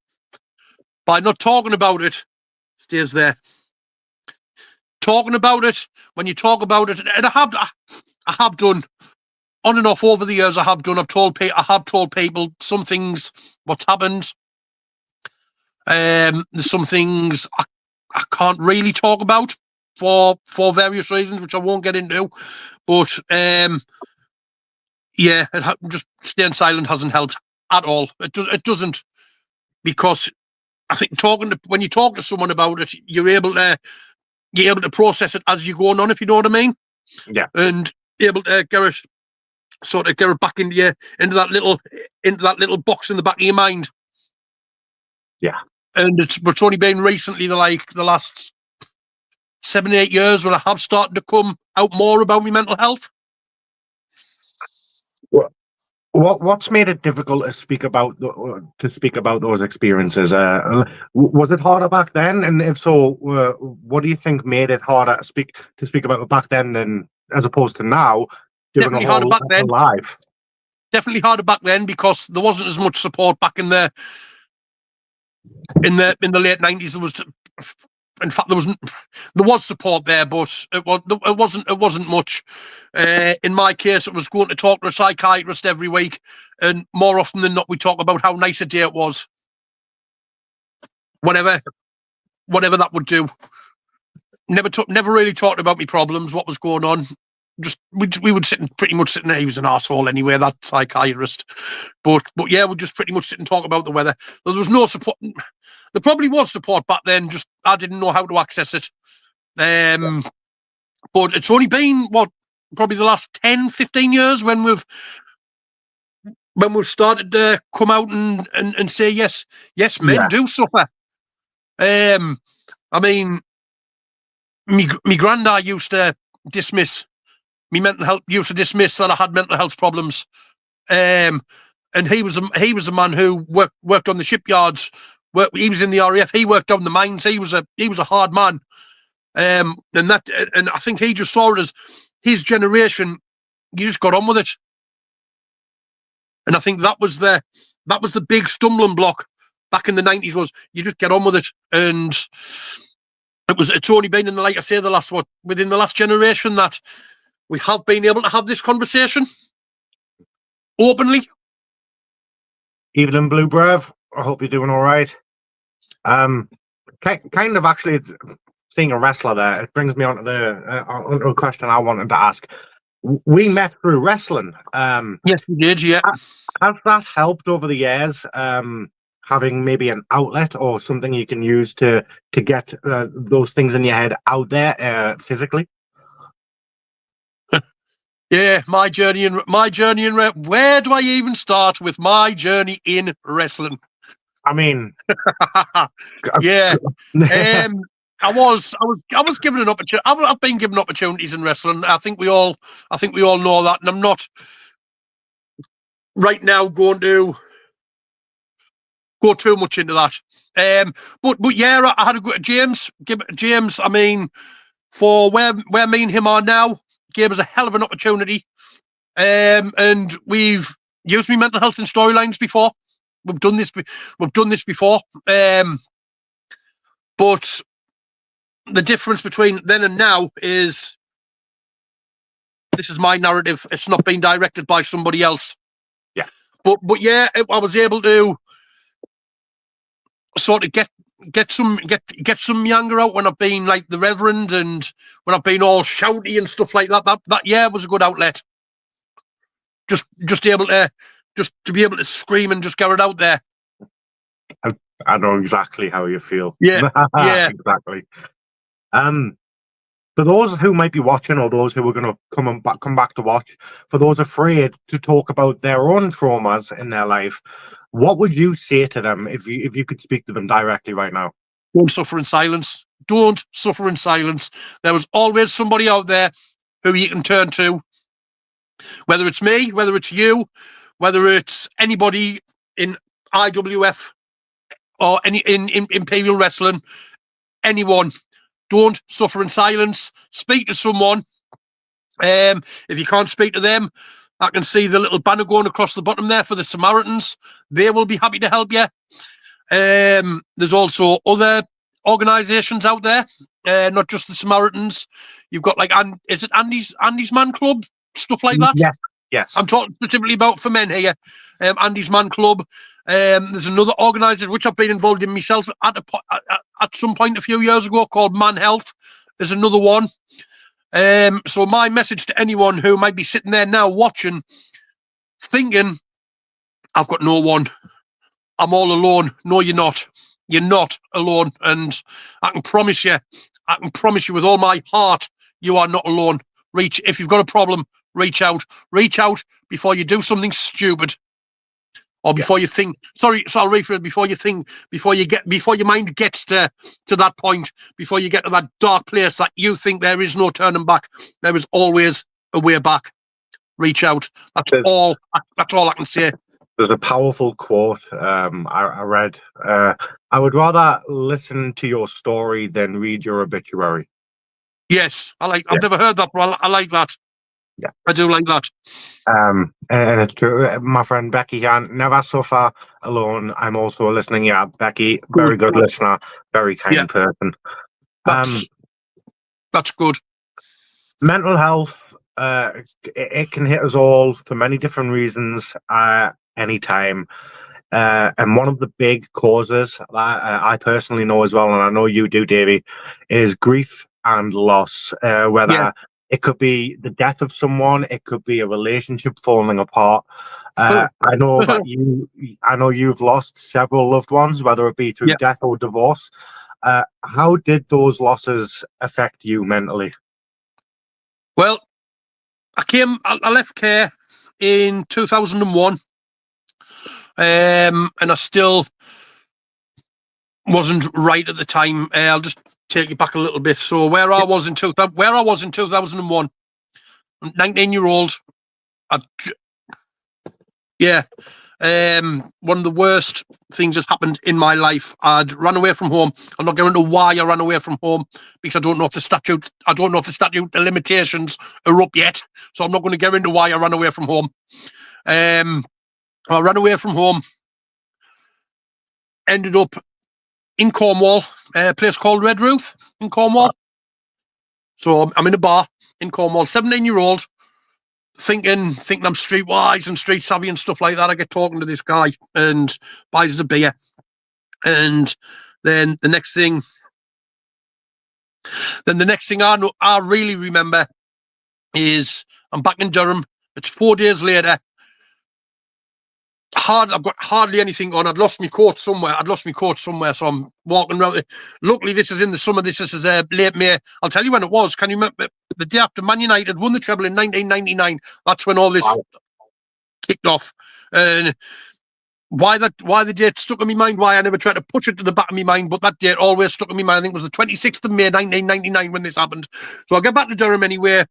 By not talking about it, it stays there. Talking about it, when you talk about it, and I have done on and off over the years. I've told people some things, what's happened. There's some things I can't really talk about for various reasons, which I won't get into. But yeah, just staying silent hasn't helped at all. It doesn't, because I think when you talk to someone about it, you're able to process it as you're going on, if you know what I mean. Yeah. And able to get it back into that little box in the back of your mind. Yeah. And it's only been recently, the last 7-8 years, when I have started to come out more about my mental health. What's made it difficult to speak about those experiences? Was it harder back then? And if so, what do you think made it harder to speak about it back then than as opposed to now, given the Definitely harder whole back then. life? Definitely harder back then, because there wasn't as much support back in the late 90s. There was, in fact, there was support there, but it wasn't much. In my case, it was going to talk to a psychiatrist every week, and more often than not, we talk about how nice a day it was. Whatever that would do. Never really talked about my problems, what was going on. Just we would pretty much sit in there. He was an arsehole anyway, that psychiatrist. But yeah, we'd just pretty much sit and talk about the weather. There was no support. There probably was support back then, just I didn't know how to access it. But it's only been probably the last 10-15 years when we've started to come out and say yes, men do suffer. I mean, me granddad used to dismiss me mental health. Used to dismiss that I had mental health problems. And he was a man who worked on the shipyards. He was in the RAF. He worked on the mines. He was a hard man. And I think he just saw it as his generation. You just got on with it. And I think that was the big stumbling block back in the 90s, was you just get on with it. And it's only been in within the last generation that we have been able to have this conversation openly. Evelyn Blue Brave, I hope you're doing all right. Kind of actually, seeing a wrestler there, it brings me on to onto a question I wanted to ask. We met through wrestling. Yes, we did. Yeah. Has that helped over the years? Having maybe an outlet or something you can use to get those things in your head out there physically? Yeah, my journey in where do I even start with my journey in wrestling? I mean, yeah. I was given an opportunity. I've been given opportunities in wrestling. I think we all know that, and I'm not right now going to go too much into that. But yeah, I had a good James. I mean, for where me and him are now, gave us a hell of an opportunity. And we've used me mental health in storylines before. We've done this before. But the difference between then and now is this is my narrative. It's not being directed by somebody else. Yeah. But yeah, I was able to sort of get some younger out when I've been like the Reverend, and when I've been all shouty and stuff like that. That yeah was a good outlet. Just able to be able to scream and just get it out there. I know exactly how you feel. Yeah, yeah, exactly. For those who might be watching, or those who are going to come back to watch, for those afraid to talk about their own traumas in their life, what would you say to them if you could speak to them directly right now? Don't suffer in silence. Don't suffer in silence. There was always somebody out there who you can turn to. Whether it's me, whether it's you, whether it's anybody in IWF or in Imperial Wrestling, anyone, don't suffer in silence. Speak to someone. If you can't speak to them, I can see the little banner going across the bottom there for the Samaritans. They will be happy to help you. There's also other organisations out there, not just the Samaritans. You've got is it Andy's Man Club, stuff like that? Yes. I'm talking specifically about for men here. Andy's Man Club. There's another organisation which I've been involved in myself at some point a few years ago, called Man Health. There's another one. So my message to anyone who might be sitting there now watching, thinking, I've got no one. I'm all alone. No, you're not. You're not alone. And I can promise you with all my heart, you are not alone. If you've got a problem, reach out. Reach out before you do something stupid. Or before you think, before you think, before your mind gets to that point, before you get to that dark place that you think there is no turning back, there is always a way back. Reach out. That's all I can say. There's a powerful quote I read. I would rather listen to your story than read your obituary. Yes, I've never heard that, but I like that. Yeah, I do like that. And it's true. My friend Becky can never suffer alone. I'm also a listening ear. Becky, very good listener, very kind person. That's good. Mental health, it can hit us all for many different reasons anytime. And one of the big causes that I personally know as well, and I know you do, Davey, is grief and loss. Whether it could be the death of someone, it could be a relationship falling apart. I know that you've lost several loved ones, whether it be through death or divorce. How did those losses affect you mentally? Well, I left care in 2001, and I still wasn't right at the time. I'll just take you back a little bit. So where I was in 2001, 19-year-old. One of the worst things that happened in my life. I'd run away from home. I'm not going into why I ran away from home, because I don't know if the statute the limitations are up yet. So I'm not going to get into why I ran away from home. I ran away from home, ended up in Cornwall, a place called Red Ruth in Cornwall. So I'm in a bar in Cornwall, 17-year-old, thinking I'm streetwise and street savvy and stuff like that. I get talking to this guy and buys us a beer. And then the next thing I really remember is I'm back in Durham. It's 4 days later. I've got hardly anything on. I'd lost my coat somewhere, so I'm walking around. Luckily, this is in the summer. This is late May. I'll tell you when it was. Can you remember the day after Man United won the treble in 1999? That's when all this kicked off. And why the date stuck in my mind, why I never tried to push it to the back of my mind, but that date always stuck in my mind. I think it was the 26th of May 1999 when this happened. So I get back to Durham anyway,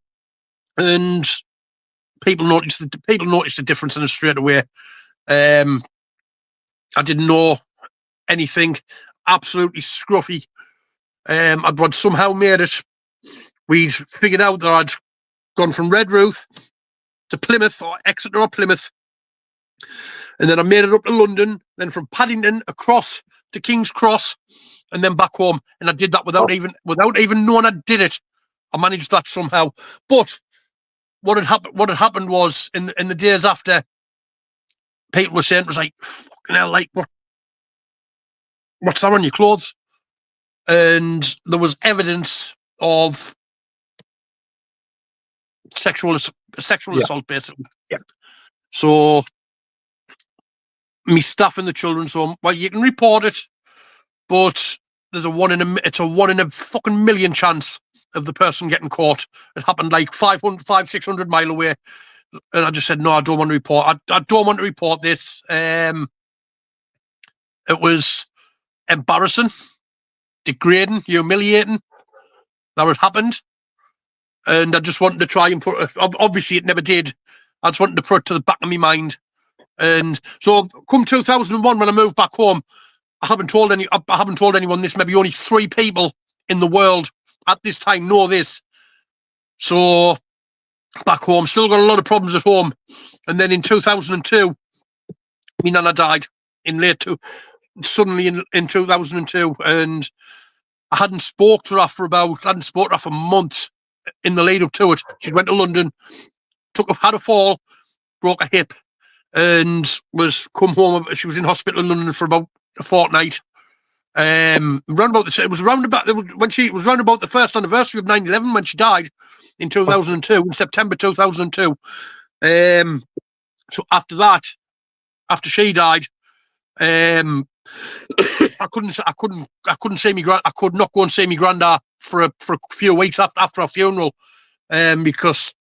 and people noticed the difference in it straight away. I didn't know anything. Absolutely scruffy. I'd somehow made it. We'd figured out that I'd gone from Red Ruth to Plymouth, or Exeter or Plymouth, and then I made it up to London, then from Paddington across to King's Cross, and then back home. And I did that without even knowing I did it. I managed that somehow. But what had happened was in the days after, people were saying, it was like, fucking hell, like, what's that on your clothes? And there was evidence of sexual assault, basically. Yeah. So me staff in the children's home, well, you can report it, but there's a 1 in a fucking million chance of the person getting caught. It happened like 600 mile away. And I just said, no, I don't want to report. I don't want to report this. It was embarrassing, degrading, humiliating that it happened. And I just wanted to try and put it, obviously it never did. I just wanted to put it to the back of my mind. And so come 2001, when I moved back home, I haven't told anyone this. Maybe only 3 people in the world at this time know this. So back home, still got a lot of problems at home. And then in 2002, my nana died suddenly in 2002. And I hadn't spoke to her for months in the lead up to it. She went to London, had a fall, broke a hip, and was come home. She was in hospital in London for about a fortnight. It was round about the first anniversary of 9/11 when she died in 2002, in September 2002. So after that, after she died, I couldn't see me. I could not go and see me granddad for a few weeks after our funeral, because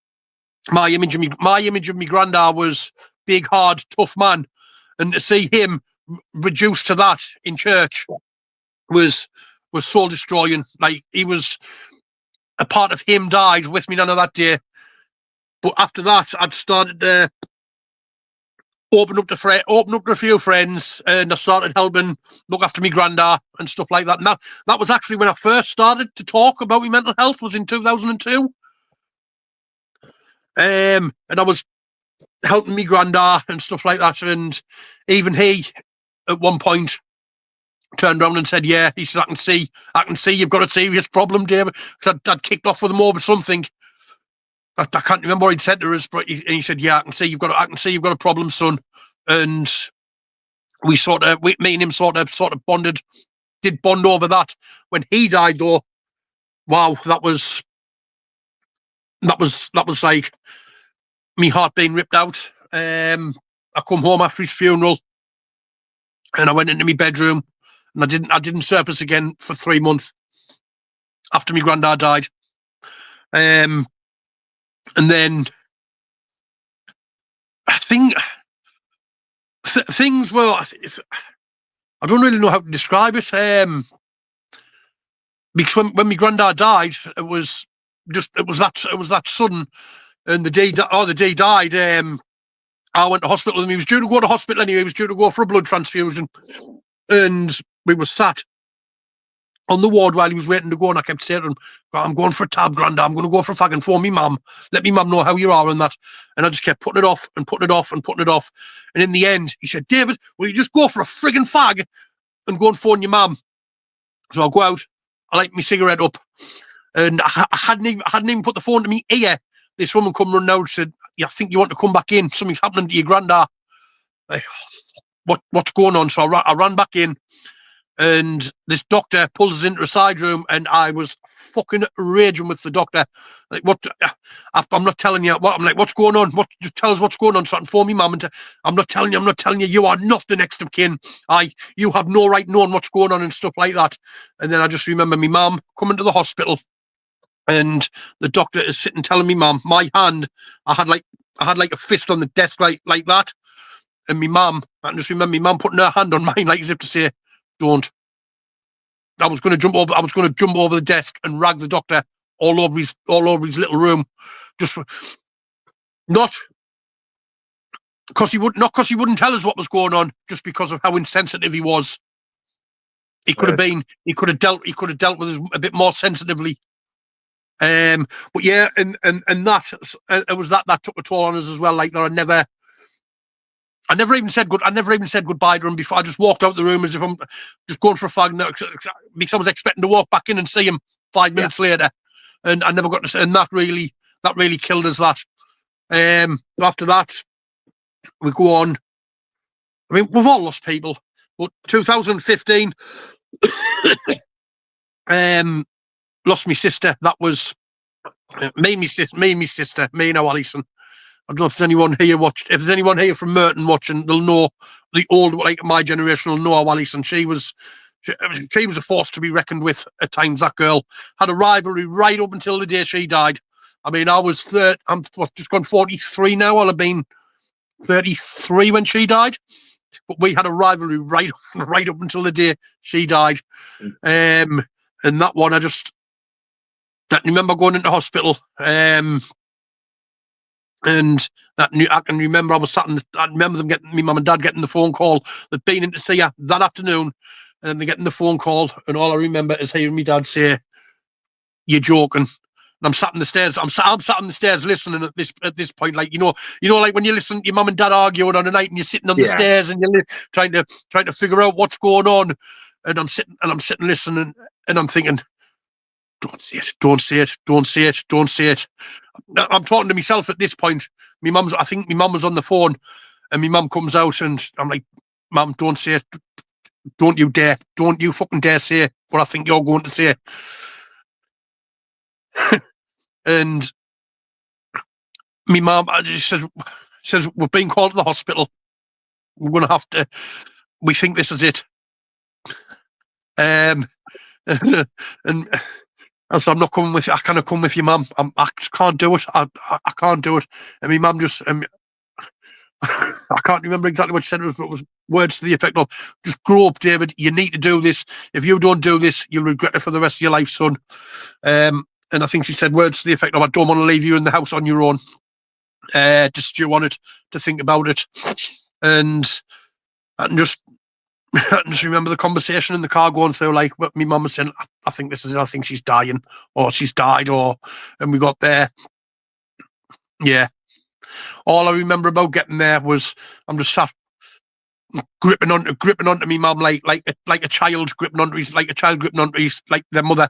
my image of me granddad was big, hard, tough man, and to see him reduced to that in church was soul destroying. Like, he was a part of him died with me none of that day. But after that, I'd started to open up to a few friends, and I started helping look after me granddad and stuff like that. And that was actually when I first started to talk about my mental health, was in 2002. And I was helping me granddad and stuff like that. And even he, at one point, turned around and said, "Yeah," he says, I can see you've got a serious problem, David." Because I'd kicked off with him over something. I can't remember what he'd said to us, but he said, "Yeah, I can see you've got a problem, son." And me and him sort of bonded, did bond over that. When he died, though, wow, that was like me heart being ripped out. I come home after his funeral, and I went into my bedroom, and I didn't surface again for 3 months after my granddad died. And then I think things were. I don't really know how to describe it. Because when my granddad died, it was that sudden, and the day he died, I went to hospital with him. He was due to go to hospital anyway. He was due to go for a blood transfusion, and we were sat on the ward while he was waiting to go, and I kept saying to him, "I'm going for a tab, Grandad. I'm going to go for a fag and phone me mum. Let me mum know how you are and that." And I just kept putting it off and putting it off and putting it off. And in the end, he said, "David, will you just go for a frigging fag and go and phone your mum?" So I'll go out. I light my cigarette up, and I hadn't even put the phone to me ear. This woman come running out and said, "Yeah, I think you want to come back in. Something's happening to your granddad." Like, what's going on? So I ran back in, and this doctor pulled us into a side room, and I was fucking raging with the doctor. Like, what? I'm not telling you. What? I'm like, what's going on? What? Just tell us what's going on, so I can phone me mum. And I'm not telling you. You are not the next of kin. You have no right knowing what's going on and stuff like that. And then I just remember me mum coming to the hospital, and the doctor is sitting telling me mum, my hand, I had like a fist on the desk like that, and me mum, I can just remember me mum putting her hand on mine like as if to say, "Don't." I was going to jump over the desk and rag the doctor all over his little room, just not because he wouldn't tell us what was going on, just because of how insensitive he was. He could have dealt with us a bit more sensitively. But yeah, and that it was that took a toll on us as well. Like, that I never even said goodbye to him before. I just walked out the room as if I'm just going for a fag now, because I was expecting to walk back in and see him 5 minutes later, and I never got to say. And that really killed us. That after that, we go on. I mean, we've all lost people, but 2015, lost my sister. That was me and my sister, me and Alison. I don't know if there's anyone here if there's anyone here from Merton watching, they'll know. The old, like my generation, will know Alison. She was a force to be reckoned with at times. That girl had a rivalry right up until the day she died. I mean, I'm just gone 43 now. I'll have been 33 when she died. But we had a rivalry right up until the day she died. And that one, I remember going into hospital. And I can remember I remember them getting, me mum and dad getting the phone call. They'd been in to see her that afternoon, and then they're getting the phone call, and all I remember is hearing me dad say, "You're joking." And I'm sat on the stairs. I'm sat on the stairs listening at this point, like, like when you listen to your mum and dad arguing on a night, and you're sitting on the stairs and you're trying to figure out what's going on, and I'm sitting listening, and I'm thinking, "Don't say it, don't say it, don't say it, don't say it." I'm talking to myself at this point. I think my mum was on the phone, and my mum comes out, and I'm like, "Mum, don't say it. Don't you dare. Don't you fucking dare say what I think you're going to say." And my mum, she says, says, we've been called to the hospital. We're going to have to, we think this is it. And I said, I'm not coming with you. I can't come with you, Mum. I can't do it. I can't do it. And my mum just, I can't remember exactly what she said, but it was words to the effect of, just grow up, David. You need to do this. If you don't do this, you'll regret it for the rest of your life, son. And I think she said words to the effect of, I don't want to leave you in the house on your own. Just stew on it, to think about it. And I can just remember the conversation in the car going through, like, my mum was saying, I think this is it. I think she's dying, or she's died, and we got there. Yeah. All I remember about getting there was I'm just sat gripping onto me mum like a child gripping onto his, like a child gripping onto his, like their mother.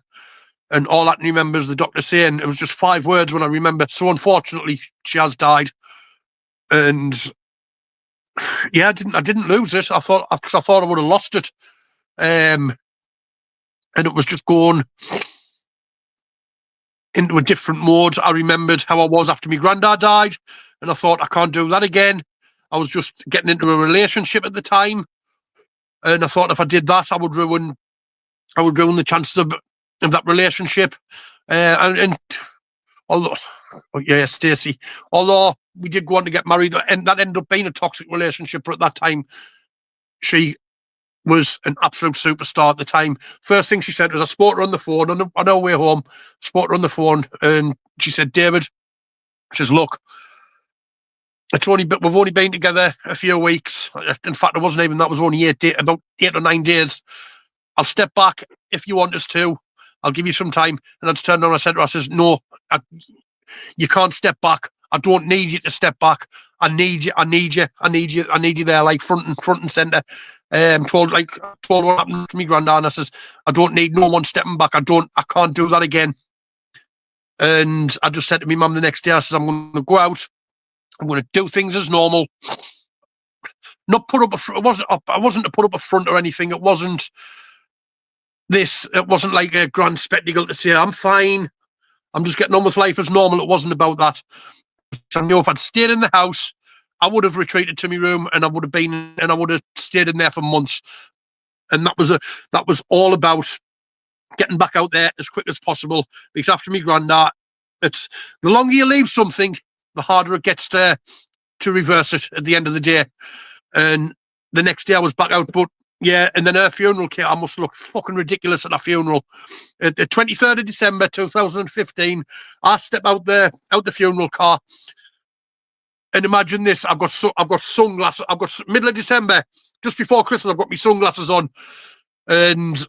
And all I can remember is the doctor saying, it was just 5 words when I remember. So unfortunately, she has died. And yeah, I didn't lose it. I thought I would have lost it. And it was just going into a different mode. I remembered how I was after my granddad died, and I thought, I can't do that again. I was just getting into a relationship at the time, and I thought if I did that, I would ruin the chances of that relationship. And although, yeah, Stacey, although we did go on to get married, and that ended up being a toxic relationship. But at that time, she was an absolute superstar at the time. First thing she said was, I spoke to her on the phone on our way home, spoke to her on the phone, and she said, David, she says, look, we've only been together a few weeks. In fact, it wasn't even that. It was only about 8 or 9 days. I'll step back if you want us to. I'll give you some time. And I just turned around and I said to her, I says, no, you can't step back. I don't need you to step back. I need you. I need you. I need you. I need you there, like front and centre. Told what happened to me granddad, and I says, I don't need no one stepping back. I can't do that again. And I just said to my mum the next day, I says, I'm going to go out. I'm going to do things as normal. Not put up I wasn't to put up a front or anything. It wasn't this. It wasn't like a grand spectacle to say, I'm fine. I'm just getting on with life as normal. It wasn't about that. So I knew if I'd stayed in the house, I would have retreated to my room, and I would have stayed in there for months. And that was all about getting back out there as quick as possible. Because after me granddad, it's the longer you leave something, the harder it gets to reverse it at the end of the day. And the next day I was back out, but yeah, and then her funeral came. I must look fucking ridiculous at her funeral. At the 23rd of December 2015, I step out the funeral car, and imagine this: I've got sunglasses. I've got middle of December, just before Christmas. I've got my sunglasses on, and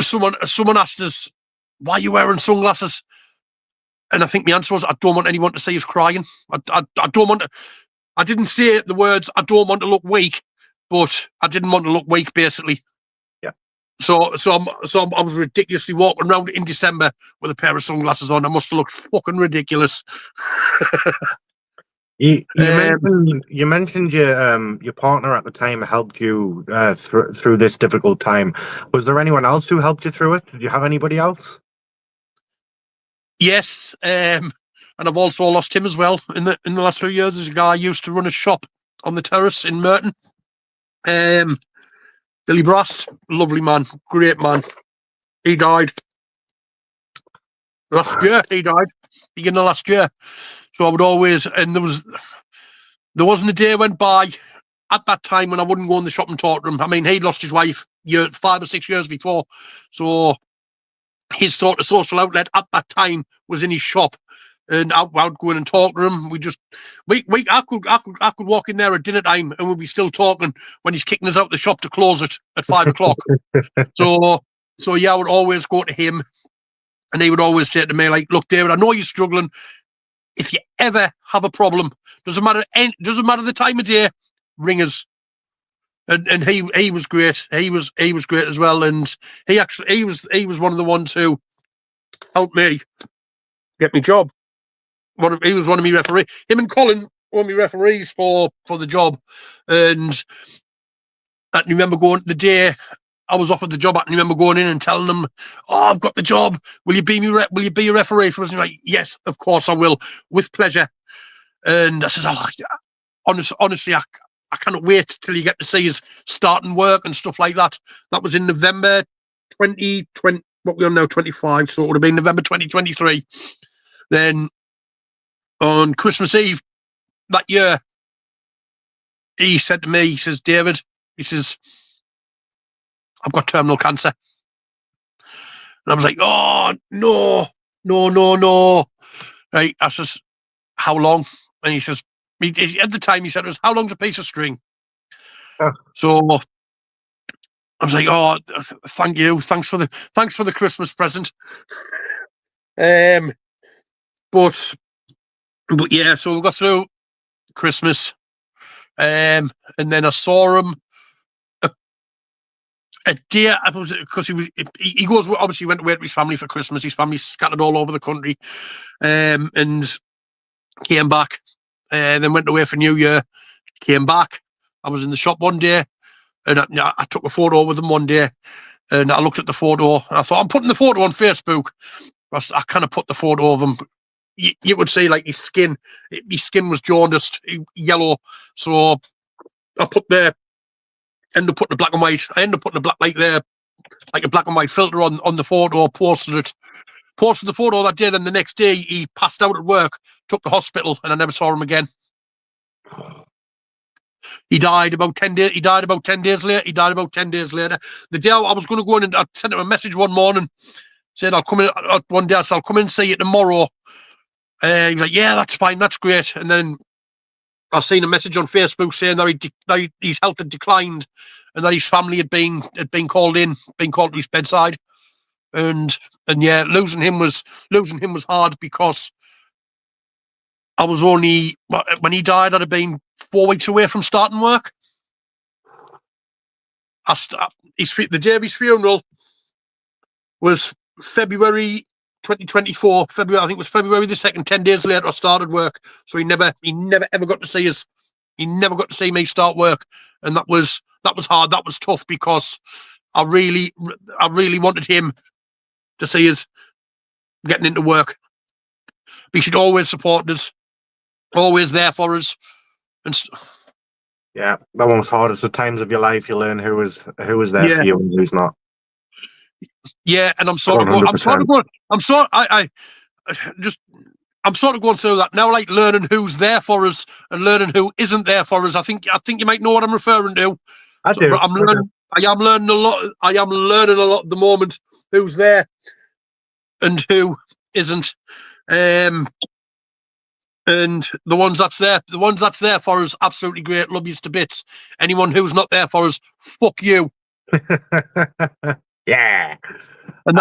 someone asked us, "Why are you wearing sunglasses?" And I think the answer was, "I don't want anyone to see us crying. I don't want to." I didn't say the words, I don't want to look weak, but I didn't want to look weak, basically. Yeah. So I was ridiculously walking around in December with a pair of sunglasses on. I must have looked fucking ridiculous. You mentioned your partner at the time helped you through this difficult time. Was there anyone else who helped you through it? Did you have anybody else? Yes, and I've also lost him as well in the last few years. There's a guy I used to run a shop on the terrace in Merton. Billy Brass, lovely man, great man. He died last year. He died beginning of last year. So I would always, and there wasn't a day went by at that time when I wouldn't go in the shop and talk to him. I mean, he'd lost his wife 5 or 6 years before, so his sort of social outlet at that time was in his shop, and I would go in and talk to him. I could walk in there at dinner time and we'd be still talking when he's kicking us out the shop to close it at 5 o'clock. So yeah, I would always go to him, and he would always say to me, like, look, David, I know you're struggling. If you ever have a problem, doesn't matter the time of day, ring us. And he was great. He was great as well. And he was one of the ones who helped me get my job. He was one of my referees. Him and Colin were my referees for the job. And I remember going the day I was offered the job, I remember going in and telling them, "Oh, I've got the job. Will you be a referee for us?" And like, "Yes, of course I will, with pleasure." And I says, oh, honestly, I cannot wait till you get to see his starting work and stuff like that. That was in November 2020. What we are now, 25, so it would have been November 2023. Then on Christmas Eve that year, he said to me, he says, David, he says, I've got terminal cancer. And I was like, oh, no. Right, I says, how long? And he says, at the time he said, it was, how long's a piece of string? Oh. So I was like, oh, thank you. Thanks for the Christmas present. But yeah, so we got through Christmas. And then I saw him a day, because he goes, obviously went away to his family for Christmas. His family's scattered all over the country. And came back, then went away for New Year, came back. I was in the shop one day, and I took a photo with him one day, and I looked at the photo, and I thought, I'm putting the photo on Facebook. I kind of put the photo of him. You could see like his skin was jaundiced, yellow. So I ended up putting a black and white. I ended up putting a black, like a black and white filter on the photo. Posted the photo that day. Then the next day he passed out at work, took to hospital, and I never saw him again. He died about 10 days. He died about 10 days later. The day I was going to go in, and I sent him a message one morning, said I'll come in one day. I said, I'll come in and see you tomorrow. He was like, yeah, that's fine, that's great. And then I seen a message on Facebook saying that his health had declined, and that his family had been called to his bedside. And yeah, losing him was hard, because I was only, when he died, I'd have been 4 weeks away from starting work. The day of his funeral was February 2024. I think it was February the 2nd. 10 days later, I started work. So he never ever got to see us. He never got to see me start work, and that was hard. That was tough, because I really wanted him to see us getting into work. He should always support us, always there for us. And Yeah, that one was hard. It's the times of your life you learn who was there for you and who's not. Yeah, and I'm sort of going through that now, like learning who's there for us and learning who isn't there for us. I think you might know what I'm referring to. I do. But I am learning a lot. I am learning a lot at the moment. Who's there and who isn't. And the ones that's there for us, absolutely great, love you to bits. Anyone who's not there for us, fuck you. Yeah. And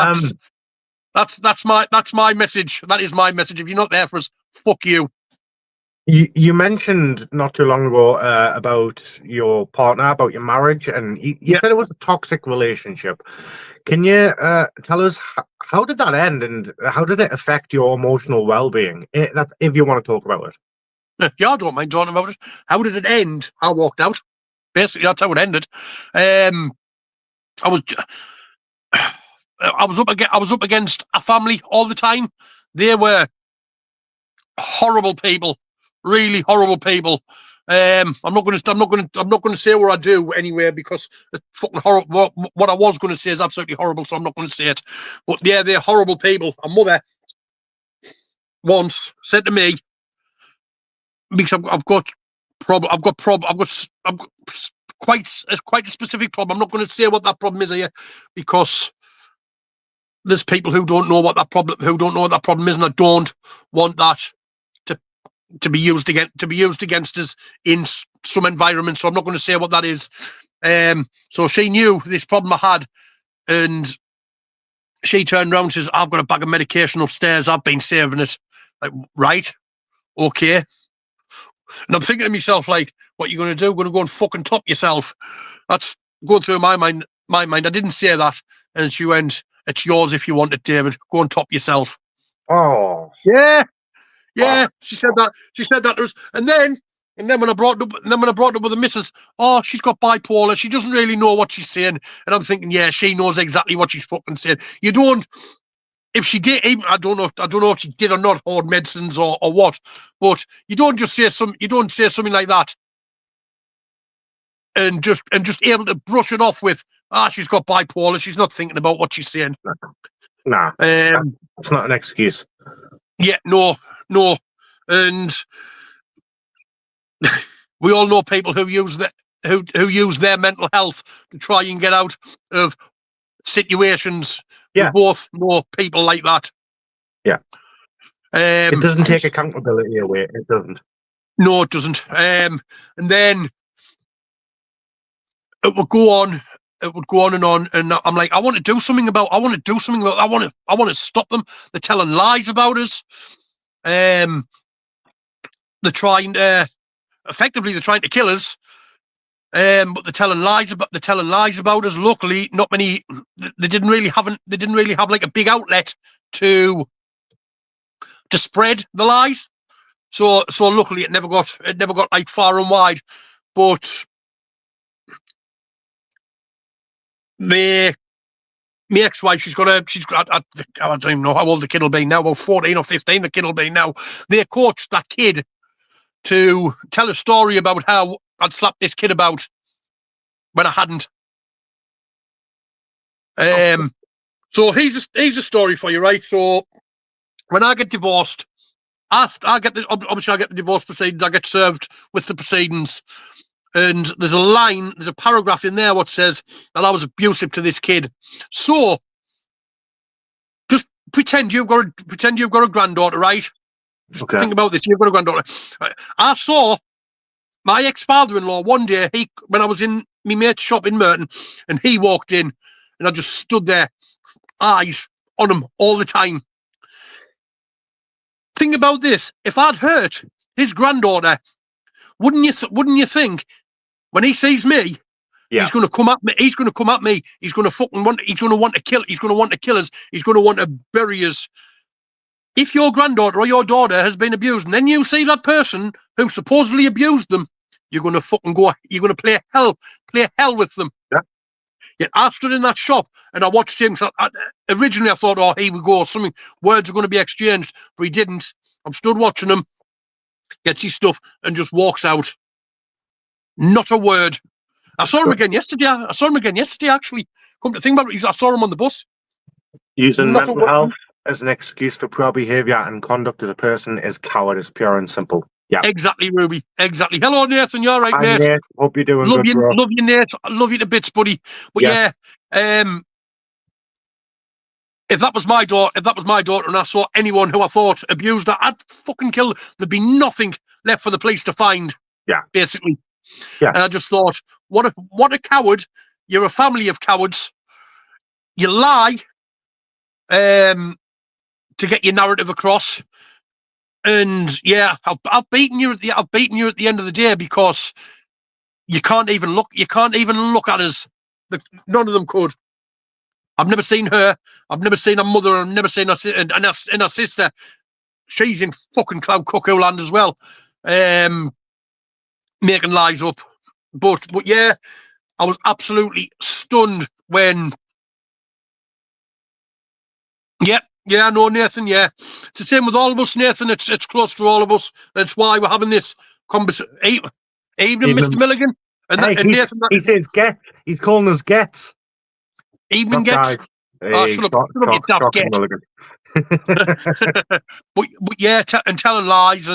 that's my message. That is my message. If you're not there for us, fuck you. You mentioned not too long ago about your partner, about your marriage, and you said it was a toxic relationship. Can you tell us how did that end, and how did it affect your emotional well-being? That's if you want to talk about it. Yeah, I don't mind talking about it. How did it end? I walked out. Basically, that's how it ended. I was up against a family all the time. They were horrible people, really horrible people. I'm not going to say what I do anywhere, because it's fucking horrible. What I was going to say is absolutely horrible, so I'm not going to say it. But yeah, they're horrible people. A mother once said to me, because I've got quite a specific problem. I'm not going to say what that problem is here, because there's people who don't know what that problem is, and I don't want that to be used against us in some environments. So I'm not going to say what that is. So she knew this problem I had, and she turned around and says, I've got a bag of medication upstairs, I've been saving it. Like, right, okay. And I'm thinking to myself, like, what are you going to do? Going to go and fucking top yourself? That's going through my mind. I didn't say that. And she went, it's yours if you want it, David. Go and top yourself. Oh, yeah. She said that. She said that to us. And then when I brought it up with the missus, oh, she's got bipolar. She doesn't really know what she's saying. And I'm thinking, yeah, she knows exactly what she's fucking saying. You don't. if she did, even, I don't know if she did or not hoard medicines or what, but you don't say something like that and just able to brush it off with, she's got bipolar, she's not thinking about what she's saying. Nah, it's not an excuse. Yeah, no, and we all know people who use their mental health to try and get out of situations. Yeah. We both know people like that. Yeah. It doesn't take accountability away. It doesn't. No, it doesn't. And then it would go on. It would go on, and I'm like, I want to do something about. I want to stop them. They're telling lies about us. They're trying to kill us. But they're telling lies about us. Luckily, not many. They didn't really have like a big outlet to spread the lies. So luckily, it never got like far and wide. But my ex-wife, she's got I don't even know how old the kid will be now, about 14 or 15 the kid will be now. They coached that kid to tell a story about how I'd slapped this kid about when I hadn't. So here's a story for you, right? So when I get divorced, I get the divorce proceedings, I get served with the proceedings. And there's a paragraph in there what says that I was abusive to this kid. So just pretend you've got a granddaughter, right? Just think about this. You've got a granddaughter. I saw my ex-father-in-law one day, when I was in my mate's shop in Merton, and he walked in, and I just stood there, eyes on him all the time. Think about this. If I'd hurt his granddaughter, wouldn't you think when he sees me, he's going to come at me. He's going to come at me. He's going to want to kill. He's going to want to kill us. He's going to want to bury us. If your granddaughter or your daughter has been abused, and then you see that person who supposedly abused them, you're going to fucking go. You're going to play hell with them. Yeah. Yet I stood in that shop and I watched him. So originally I thought, oh, here we go. Something words are going to be exchanged, but he didn't. I'm stood watching him. Gets his stuff and just walks out. Not a word. I saw him again yesterday. Actually. Come to think about it, I saw him on the bus. Using mental health as an excuse for poor behaviour and conduct as a person is cowardice, pure and simple. Yeah. Exactly, Ruby. Exactly. Hello, Nathan. You all right, mate? Nate. Hope you're doing good, bro. Love you, Nate. I love you to bits, buddy. But yes. If that was my daughter, and I saw anyone who I thought abused her, I'd fucking kill her. There'd be nothing left for the police to find. Yeah. Basically. Yeah. And I just thought, what a coward. You're a family of cowards. You lie to get your narrative across. And yeah, I've beaten you at the end of the day, because you can't even look at us. None of them could. I've never seen her. I've never seen her mother. I've never seen her and her sister. She's in fucking cloud cuckoo land as well, making lies up. But yeah, I was absolutely stunned when. Yeah, no, Nathan. Yeah, it's the same with all of us, Nathan. It's close to all of us. That's why we're having this conversation. Evening, Mr. Milligan. And, hey, Nathan. He says get. He's calling us gets. Evening gets. Hey, shut up, get. but yeah, and telling lies,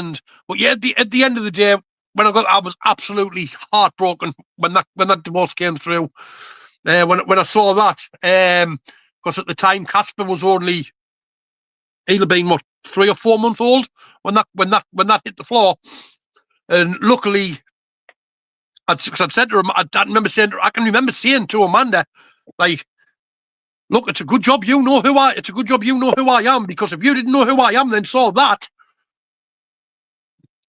but yeah, at the end of the day, I was absolutely heartbroken when that divorce came through. When I saw that, because at the time Casper was only, he'd have been 3 or 4 months old when that hit the floor, and luckily, I'd said to him, I can remember saying to Amanda, like, look, it's a good job you know who I am, because if you didn't know who I am, then saw that,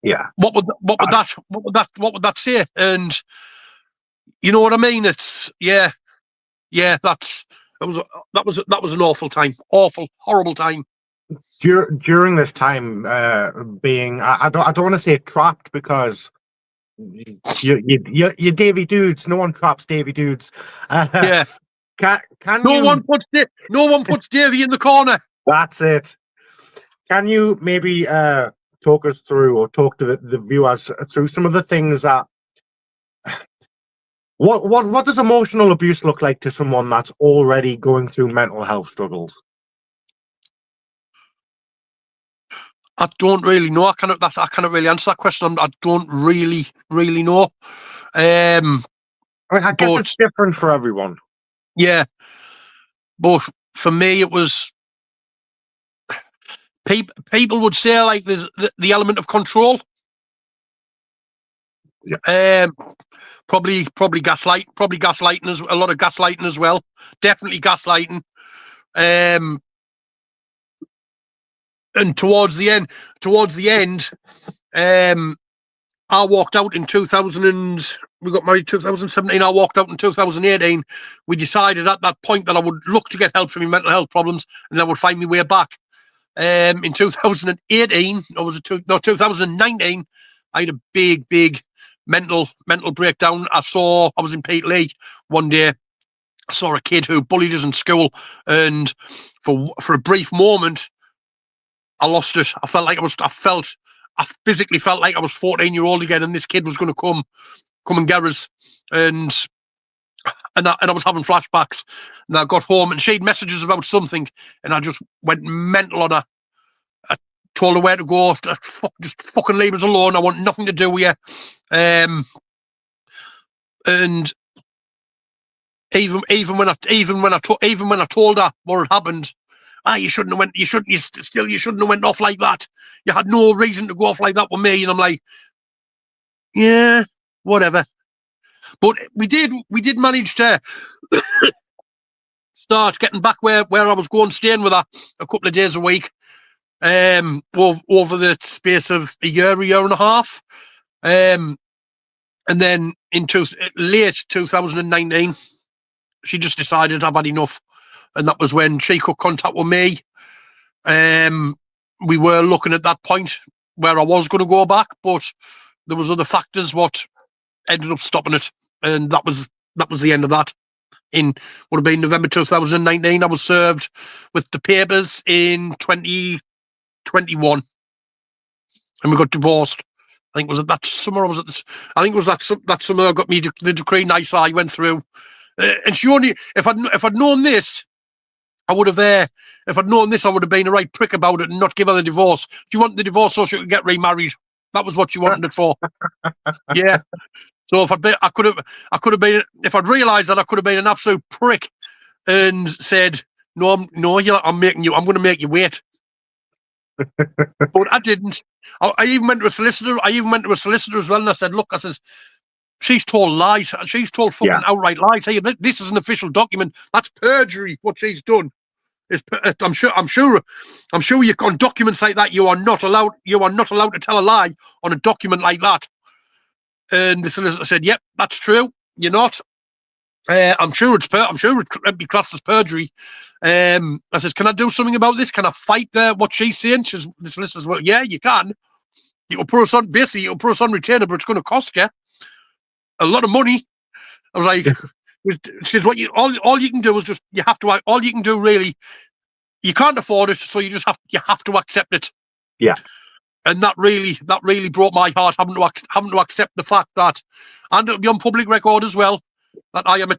yeah, what would that say? And you know what I mean? It's that was an awful time, horrible time. During this time, being I don't want to say trapped, because you Davy Dudes. No one traps Davy Dudes. Yeah. Can no one puts Davy in the corner. That's it. Can you maybe talk us through, or talk to the viewers through some of the things that what does emotional abuse look like to someone that's already going through mental health struggles? I don't really know. I cannot really answer that question. I don't really know. I mean, I guess But it's different for everyone. yeah, but for me, it was people would say like there's the element of control. Yeah. Probably gaslighting, as a lot of gaslighting as well. Definitely gaslighting. And towards the end, I walked out in 2000 and we got married 2017. I walked out in 2018. We decided at that point that I would look to get help for my mental health problems, and I would find my way back. In 2018, or was it 2019? I had a big mental breakdown. I was in Pete Lee one day. I saw a kid who bullied us in school, and for a brief moment, I lost it. I physically felt like I was 14-year-old again, and this kid was going to come and get us. And I was having flashbacks. And I got home, and she'd messages about something, and I just went mental on her. I told her where to go. Just fucking leave us alone. I want nothing to do with you. And even when I told her what had happened, you shouldn't have went off like that. You had no reason to go off like that with me. And I'm like, yeah, whatever. But we did manage to start getting back where I was going, staying with her a couple of days a week, over the space of a year and a half. And then in late 2019, she just decided I've had enough. And that was when she could contact with me. We were looking at that point where I was going to go back, but there was other factors what ended up stopping it. And that was the end of that. Would have been November 2019. I was served with the papers in 2021, and we got divorced. I think was it that summer, or was it this? I think it was that summer. I got me the decree. Nice, I went through, and she only if I'd known this, I would have. If I'd known this, I would have been a right prick about it and not give her the divorce. She wanted the divorce so she could get remarried. That was what she wanted it for. Yeah. So if I could have been, if I'd realised that, I could have been an absolute prick and said, no, I'm going to make you wait. But I didn't. I even went to a solicitor. As well, and I said, look, she's told lies. She's told fucking outright lies. Hey, this is an official document. That's perjury. What she's done is. I'm sure you on documents like that, you are not allowed to tell a lie on a document like that. And the solicitor said, yep, that's true. You're not. I'm sure it'd be classed as perjury. I said, can I do something about this? Can I fight what she's saying? The solicitor says, well, yeah, you can. You'll put us on retainer, but it's going to cost you a lot of money. I was like, she says, all you can do is all you can do really, you can't afford it, so you have to accept it. Yeah. And that really broke my heart, having to accept the fact that, and it'll be on public record as well, that I am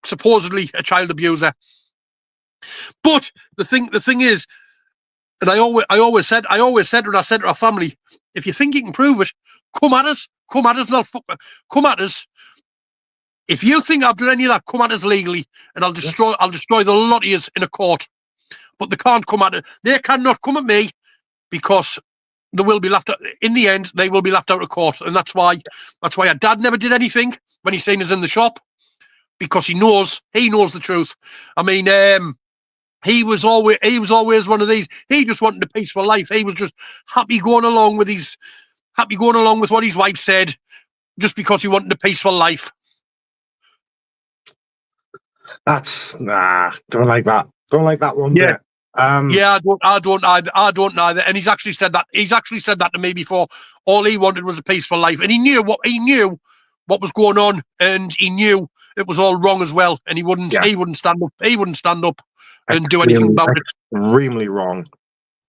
supposedly a child abuser. But the thing is, and I always said when I said to our family, if you think you can prove it, come at us, and come at us. If you think I've done any of that, come at us legally, and I'll destroy the lot of yous in a court. But they can't come at it. They cannot come at me, because they will be left out. In the end, they will be left out of court, and that's why our dad never did anything when he seen us in the shop, because he knows the truth. I mean, he was always one of these. He just wanted a peaceful life. He was just happy going along with what his wife said, just because he wanted a peaceful life. That's don't like that. Don't like that one bit. Yeah, I don't either. And he's actually said that to me before. All he wanted was a peaceful life, and he knew what was going on, and he knew it was all wrong as well. And he wouldn't stand up. He wouldn't stand up and do anything about it. Extremely wrong.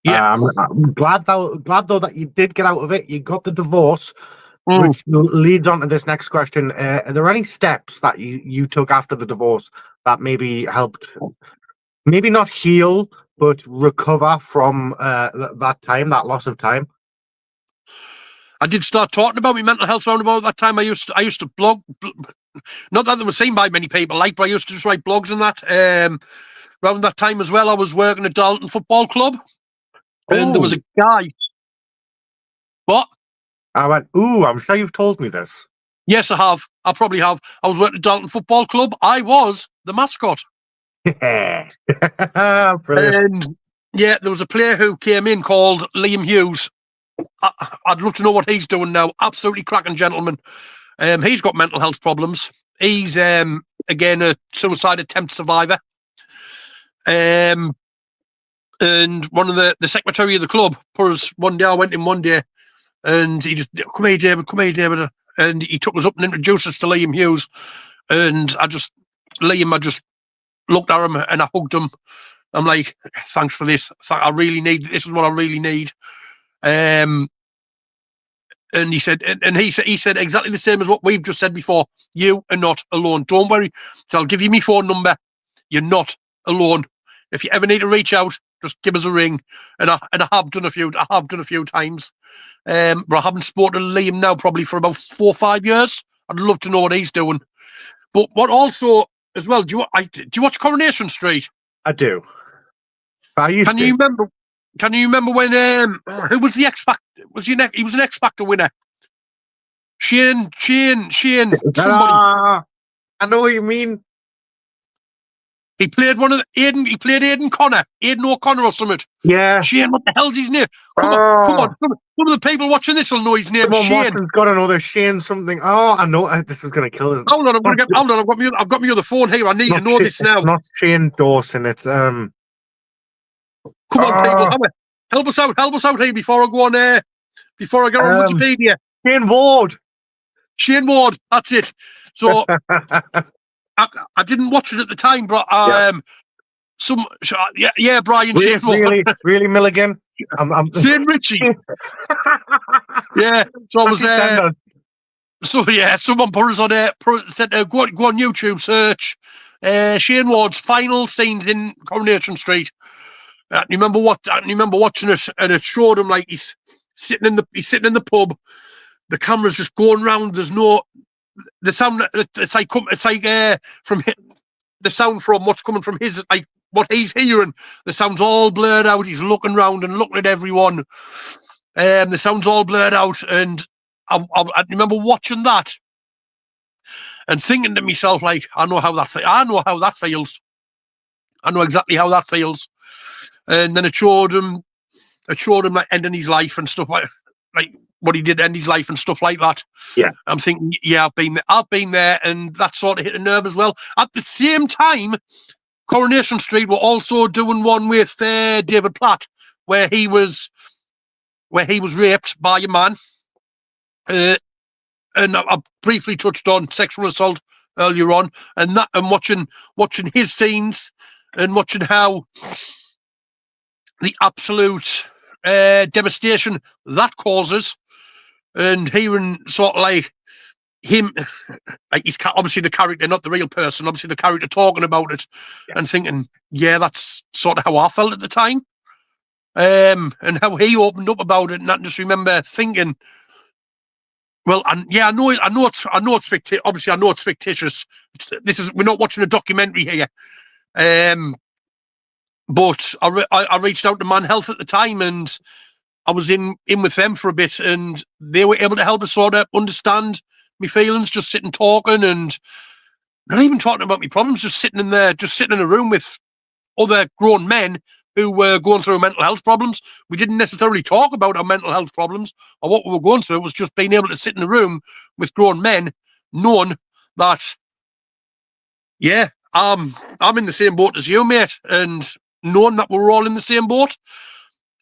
Yeah. I'm glad though that you did get out of it. You got the divorce, Mm. which leads on to this next question. Are there any steps that you took after the divorce that maybe helped, maybe not heal, but recover from that time, that loss of time? I did start talking about my mental health around about that time. I used to blog, not that they were seen by many people, but I used to just write blogs and that. Around that time as well, I was working at Dalton Football Club, and there was a guy. What? I went, ooh, I'm sure you've told me this. Yes, I have. I probably have. I was working at Dalton Football Club. I was the mascot. Brilliant. And yeah, there was a player who came in called Liam Hughes. I'd love to know what he's doing now. Absolutely cracking gentleman. He's got mental health problems. He's again a suicide attempt survivor. And one of the secretary of the club put us one day. I went in one day, and he just, come here, David, and he took us up and introduced us to Liam Hughes. And I just looked at him and I hugged him. I'm like, thanks for this. I really need this. Is what I really need. And he said exactly the same as what we've just said before. You are not alone. Don't worry. So I'll give you my phone number. You're not alone. If you ever need to reach out, just give us a ring. And I have done a few times. But I haven't spoken to Liam now probably for about 4 or 5 years. I'd love to know what he's doing. But what also as well, do you watch Coronation Street? I do. I used to. Can you remember when who was the X Factor? He was an X Factor winner. Shane, somebody. I know what you mean. He played He played Aidan O'Connor or something. Yeah. Shane, what the hell's his name? Come on. Some of the people watching this will know his name. Someone Shane. watching's got to know there's Shane something. Oh, I know this is going to kill us. Hold on, I've got my other phone here. I need to know this now. It's not Shane Dawson. It's Come on, people. Help us out here before I go on before I get on Wikipedia. Shane Ward. Shane Ward, that's it. So I didn't watch it at the time, but Brian Shane Ward. Really, Milligan. Shane Ritchie. Yeah. So I was so yeah, someone put us on there, said go on YouTube, search Shane Ward's final scenes in Coronation Street. I remember watching it, and it showed him like he's sitting in the pub. The camera's just going round. There's no the sound. It's like from the sound from what's coming from his, like what he's hearing. The sound's all blurred out. He's looking round and looking at everyone. The sound's all blurred out, and I remember watching that and thinking to myself, like, I know how that feels. I know exactly how that feels. And then it showed him like ending his life and stuff like what he did, end his life and stuff like that. Yeah. I'm thinking, yeah, I've been there, and that sort of hit a nerve as well. At the same time, Coronation Street were also doing one with David Platt, where he was raped by a man. And I briefly touched on sexual assault earlier on, and watching his scenes and watching how the absolute devastation that causes, and hearing sort of like him, like he's obviously the character, not the real person, obviously the character talking about it, and thinking, yeah, that's sort of how I felt at the time, and how he opened up about it, and I just remember thinking, well, and yeah, I know it's fictitious. Obviously, I know it's fictitious. We're not watching a documentary here. But I reached out to Man Health at the time, and I was in with them for a bit, and they were able to help us sort of understand my feelings, just sitting talking, and not even talking about my problems, just sitting in a room with other grown men who were going through mental health problems. We didn't necessarily talk about our mental health problems or what we were going through. It was just being able to sit in a room with grown men, knowing that, yeah, I'm in the same boat as you, mate, and knowing that we were all in the same boat.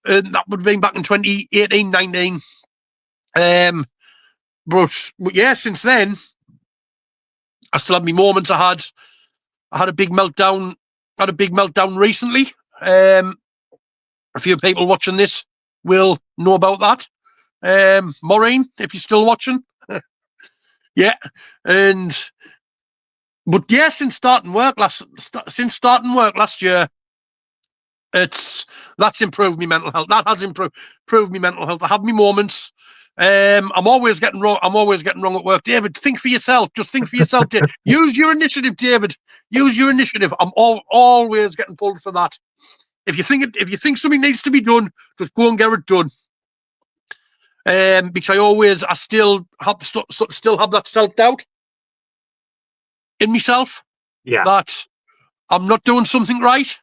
And that would have been back in 2018, 19. But yeah, since then, I still have my moments. I had a big meltdown had a big meltdown recently. A few people watching this will know about that. Maureen, if you're still watching. Yeah. But yeah, since starting work last year, that's improved my mental health. That has improved my mental health. I have my moments. I'm always getting wrong. At work. David, think for yourself. Just think for yourself. Use your initiative, David. Use your initiative. I'm always getting pulled for that. If you think something needs to be done, just go and get it done. Because I still have that self-doubt in myself. Yeah. That I'm not doing something right.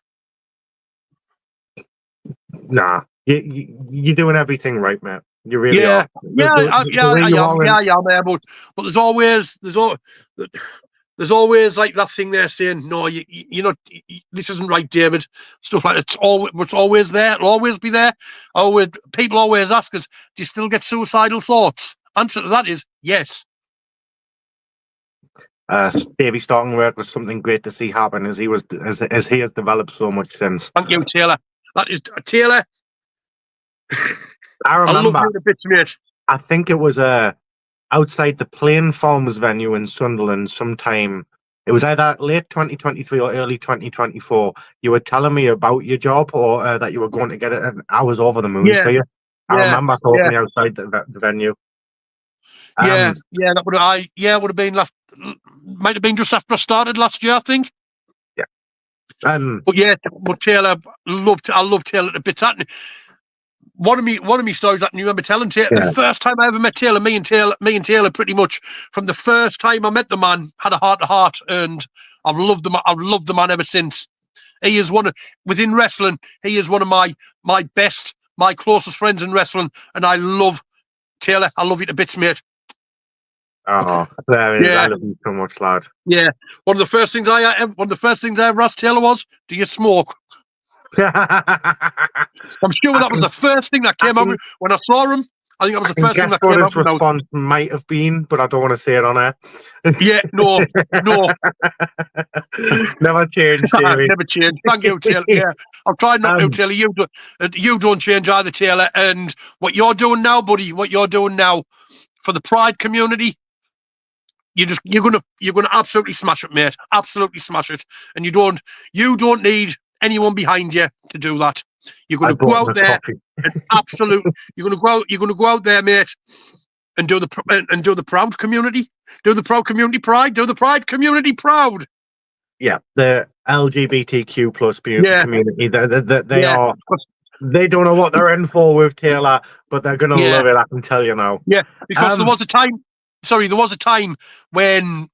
Nah, you're doing everything right, man. You really Yeah, are. yeah, but there's always like that thing there saying, no, you're not. This isn't right, David. Stuff like it's always there. It'll always be there. People always ask us, do you still get suicidal thoughts? Answer to that is yes. Davey starting work was something great to see happen as he has developed so much since. Thank you, Taylor. That is Taylor. I remember. I love you the bits, mate. I think it was outside the Plain Farms venue in Sunderland sometime. It was either late 2023 or early 2024. You were telling me about your job or that you were going to get it, and I was over the moon for you. I remember talking outside the venue. That would have been might have been just after I started last year, I think. Yeah. But Taylor, I love Taylor to bits. One of me stories that I remember telling Taylor, the first time I ever met Taylor, me and Taylor pretty much from the first time I met the man had a heart to heart, and I've loved the man ever since. He is within wrestling, he is one of my closest friends in wrestling, and I love Taylor. I love you to bits, mate. Oh, there is. I love you so much, lad. Yeah. One of the first things I ever asked Taylor was, do you smoke? I'm sure that was the first thing that came out when I saw him. I think that was the first thing that came out. What his response might have been, but I don't want to say it on air. Yeah, no. Never changed, Davey. Never changed. Thank you, Taylor. Yeah, I'm trying not to, Taylor. You don't change either, Taylor. And what you're doing now, buddy, for the Pride community, you're gonna absolutely smash it, mate. Absolutely smash it. And you don't need anyone behind you to do that. You're going to go out there and you're going to go out there, mate, and do the proud community, do the proud community pride, do the Pride community proud. Yeah, the LGBTQ plus community. They don't know what they're in for with Taylor, but they're going to love it. I can tell you now. Yeah, because there was a time when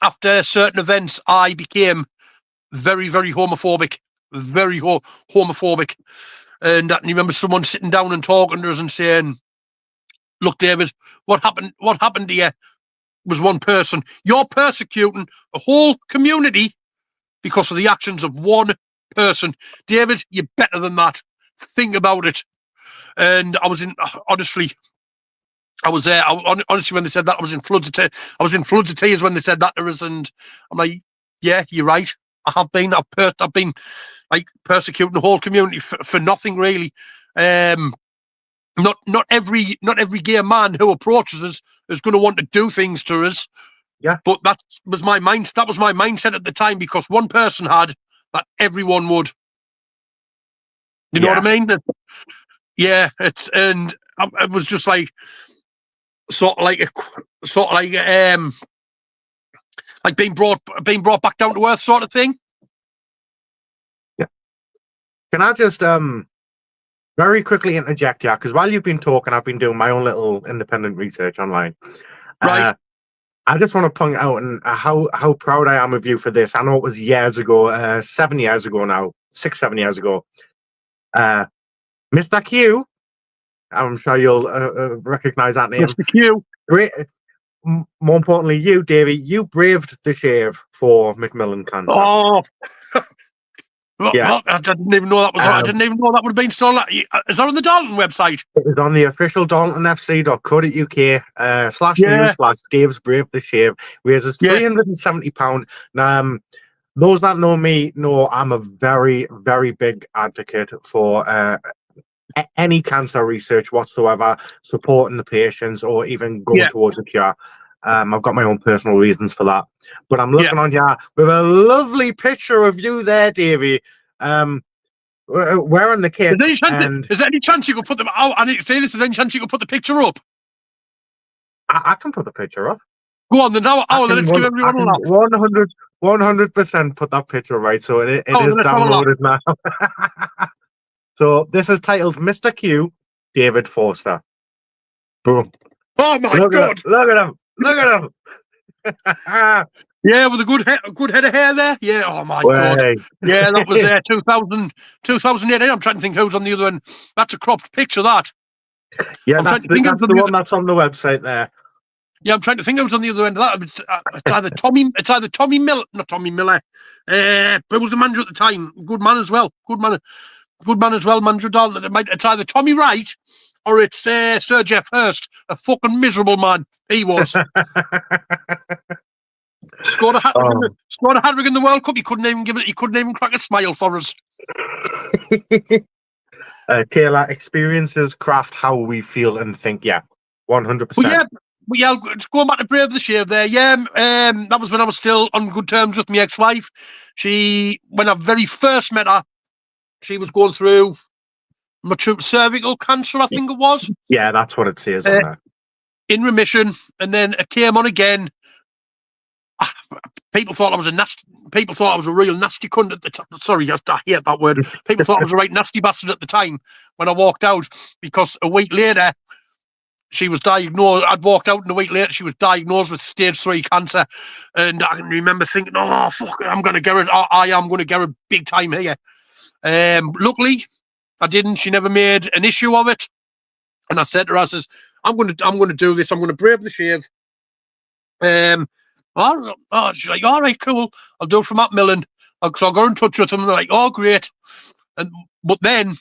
after certain events, I became very, very homophobic. And I remember someone sitting down and talking to us and saying, look, David, what happened to you was one person. You're persecuting a whole community because of the actions of one person. David, you're better than that. Think about it. And I was honestly, when they said that, I was in floods of tears when they said that to us. And I'm like, yeah, you're right. I've been like persecuting the whole community for nothing really. Not every gay man who approaches us is going to want to do things to us. Yeah. But that was my mindset at the time, because one person had that, everyone would. You know what I mean? Yeah, it was just like sort of like being brought back down to earth sort of thing. Yeah. Can I just very quickly interject here? Because while you've been talking, I've been doing my own little independent research online. Right. I just want to point out how proud I am of you for this. I know it was years ago, 7 years ago now, 6-7 years ago. Mr. Q, I'm sure you'll recognize that name. Mr. Q. Great. More importantly, you, Davey, you braved the shave for Macmillan Cancer. Oh, yeah. I didn't even know that was. I didn't even know that would have been so. Is that on the Dalton website? It is on the official DaltonFC.co.uk /news/Dave's Brave the Shave. Weighs £370. those that know me know I'm a very, very big advocate for any cancer research whatsoever, supporting the patients or even going Yeah, towards a cure. I've got my own personal reasons for that. But I'm yeah. looking on here with a lovely picture of you there, Davey. Wearing the kit, and Is there any chance you could put them out? I need to say this. Is there any chance you could put the picture up? I can put the picture up. Go on, then. Now, I then can let's give I everyone a can laugh. 100% put that picture right. So it Oh, is then let's have a laugh. downloaded now. So this is titled Mr. Q, David Forster. Boom. Oh my Look at him. God! Look at him. Look at him. Yeah, with a good head of hair there. Yeah. Oh my God. Way. Yeah, that was 2008. I'm trying to think who's on the other end. That's a cropped picture. That. Yeah, I'm trying that's to think who's that's on the the one other. that's on the website there. Yeah, I'm trying to think who's on the other end of that. It's either Tommy. It's either Tommy Miller, not Tommy Miller. Who was the manager at the time? Good man as well. Good man as well. Manager Dalton. It's either Tommy Wright or it's Sir Jeff Hurst. A fucking miserable man he was. Scored a hat trick. Oh. Scored a hat trick in the World Cup. He couldn't even crack a smile for us. Taylor, experiences craft how we feel and think. Yeah, 100%. But yeah, going back to Brave the Shave there. Yeah, that was when I was still on good terms with my ex-wife. When I very first met her, she was going through cervical cancer, I think it was. Yeah, that's what it says on there. In remission, and then it came on again. People thought I was a real nasty cunt at the time. Sorry, I hate that word. People thought I was a right nasty bastard at the time when I walked out, because a week later she was diagnosed. I'd walked out, and a week later she was diagnosed with stage 3 cancer. And I can remember thinking, "Oh fuck, I'm going to get it. I am going to get it big time here." Luckily, I didn't. She never made an issue of it. And I said to her, I says, I'm going to do this. I'm going to brave the shave. She's like, all right, cool. I'll do it for Matt Millen. So I'll go in touch with them. And they're like, oh, great. But then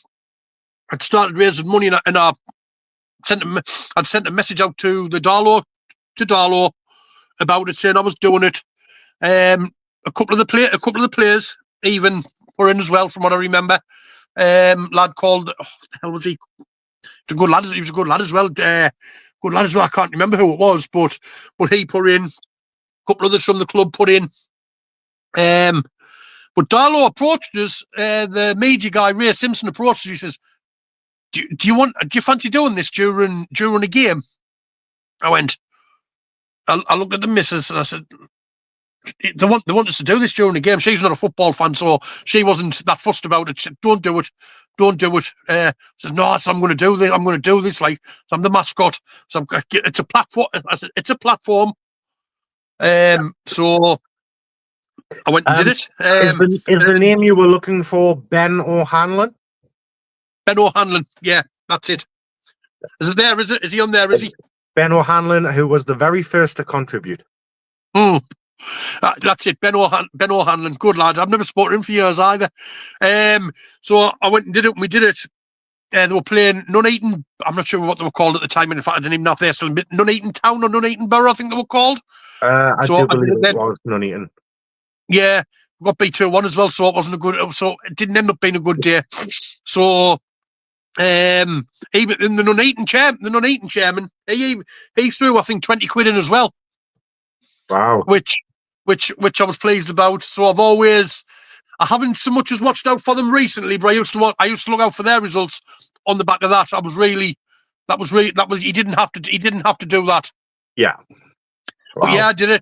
I'd started raising money, and I'd sent a message out to Darlow about it, saying I was doing it. A couple of the players even were in as well, from what I remember. Lad called, the hell was he? He was a good lad as well. I can't remember who it was, but he put in. A couple others from the club put in. But Darlow approached us. The media guy, Ray Simpson, approached us. He says, "Do you fancy doing this during a game?" I went. I looked at the missus and I said, "They want us to do this during a game." She's not a football fan, so she wasn't that fussed about it. She said, "Don't do it. Don't do it." I said, "No, I'm going to do this. I'm going to do this. Like, so I'm the mascot. So it's a platform." I said, "It's a platform." So I went and did it. Is the name you were looking for Ben O'Hanlon? Ben O'Hanlon, yeah, that's it. Is it there? Is he on there? Is he? Ben O'Hanlon, who was the very first to contribute. That's it, Ben O'Hanlon, good lad. I've never spoken to him for years either. So I went and did it, and we did it. They were playing Nuneaton. I'm not sure what they were called at the time. In fact, I didn't even know if they're still Nuneaton Town or Nuneaton Borough, I think they were called. I do believe it was Nuneaton. Yeah, we got B2-1 as well, so it wasn't a good. So it didn't end up being a good day. So even in the Nuneaton chairman, he threw, I think, 20 quid in as well. Wow. Which I was pleased about. So I haven't so much as watched out for them recently, but I used to look out for their results on the back of that. He didn't have to do that. Yeah. Wow. But yeah, I did it.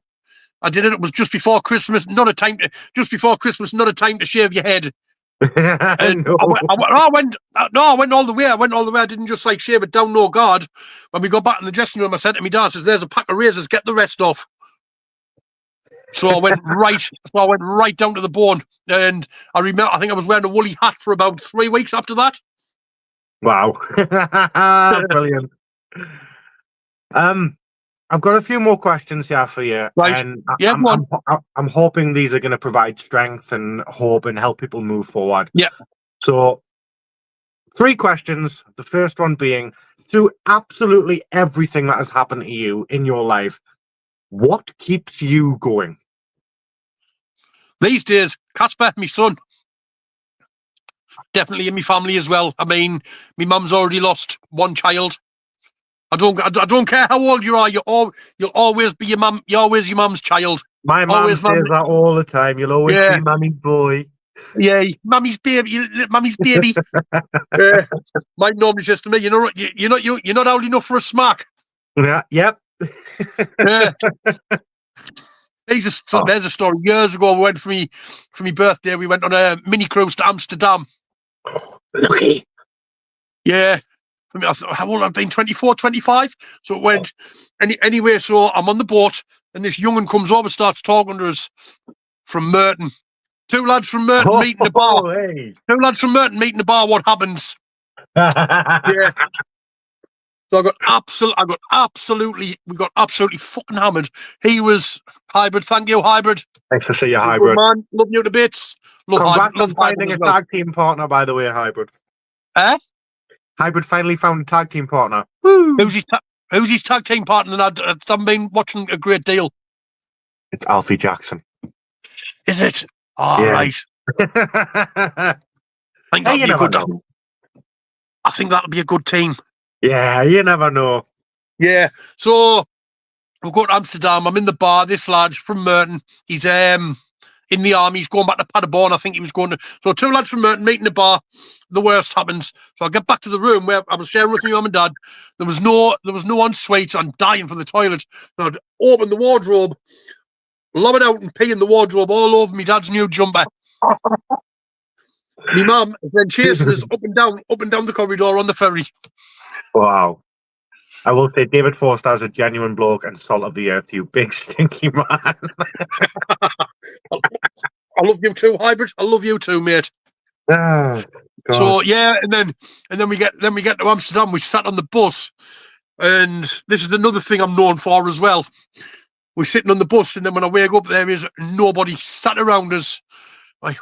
It was just before Christmas. Not a time to shave your head. And No. I went all the way. I didn't just like shave it down, no guard. When we got back in the dressing room, I said to my dad, "Says there's a pack of razors. Get the rest off." So I went right down to the bone. And I think I was wearing a woolly hat for about 3 weeks after that. Wow. Brilliant. I've got a few more questions here for you. Right. And Yeah, I'm hoping these are going to provide strength and hope and help people move forward. Yeah. So 3 questions. The first one being, through absolutely everything that has happened to you in your life, what keeps you going? These days, Casper, my son, definitely in my family as well. I mean, my mum's already lost one child. I don't care how old you are. You'll always be your mum. You're always your mum's child. My mum Always, says that all the time. You'll always Yeah. be mummy's boy. Yeah, mummy's baby, mummy's baby. Mike normally says to me, you're not old enough for a smack. Yeah, yep. Yeah. There's a story. Years ago, we went for my birthday. We went on a mini cruise to Amsterdam. Lucky. Yeah. I mean, how old I've been? 24, 25. So it went anyway. So I'm on the boat, and this young'un comes over, starts talking to us from Merton. Two lads from Merton meeting the bar. Hey. Two lads from Merton meeting the bar. What happens? Yeah. So we got absolutely fucking hammered. He was hybrid. Thank you, hybrid. Thanks for seeing your Good hybrid. man, love you to bits. Congrats on Hybrid finding as a well. tag team partner, by the way, hybrid. Eh? Hybrid finally found a tag team partner. Woo! Who's his tag team partner? I haven't been watching a great deal. It's Alfie Jackson. Is it? Oh, Yeah. right. I think that'd be a good. I think that'll be a good team. Yeah, you never know. Yeah. So we'll go to Amsterdam. I'm in the bar. This lad from Merton. He's in the army. He's going back to Paderborn. I think he was going to. So two lads from Merton meeting the bar. The worst happens. So I get back to the room where I was sharing with my mum and dad. There was no ensuite. I'm dying for the toilet. So I'd open the wardrobe, lob it out, and pee in the wardrobe all over my dad's new jumper. My mum is then chasing us up and down the corridor on the ferry. Wow. I will say David Forster is a genuine bloke and salt of the earth, you big stinky man. I love you too, hybrid. I love you too, mate. Oh, God. So yeah, and then we get to Amsterdam. We sat on the bus, and this is another thing I'm known for as well. We're sitting on the bus, and then when I wake up, there is nobody sat around us. Like,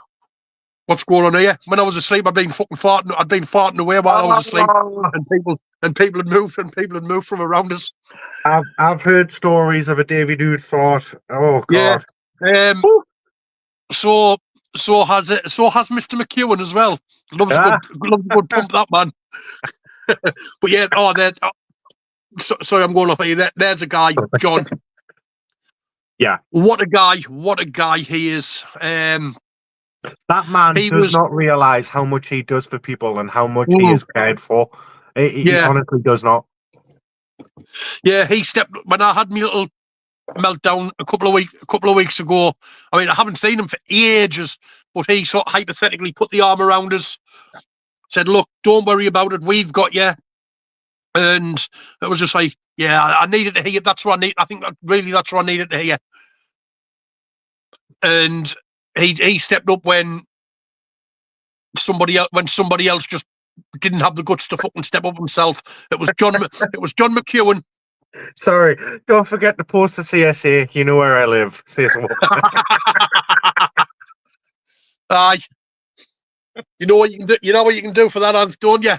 what's going on here? When I was asleep, I'd been farting away while I was asleep, and people had moved from around us. I've heard stories of a Davy Dude thought. Oh God. Yeah. So has Mr. McEwen as well. Loves a good pump, that man. But yeah, sorry, I'm going up here. There's a guy, John. Yeah. What a guy he is. That man does not realise how much he does for people and how much he is cared for. He honestly does not. Yeah, he stepped when I had my little meltdown a couple of weeks ago. I mean, I haven't seen him for ages, but he sort of hypothetically put the arm around us, said, "Look, don't worry about it. We've got you." And it was just like, yeah, I needed to hear. That's what I need. I think that's what I needed to hear. And he stepped up when somebody else just didn't have the guts to fucking step up himself. It was John McEwen. Sorry, don't forget to post the CSA. You know where I live. Say so. Aye. You know what you can do. You know what you can do for that, Anth, don't you?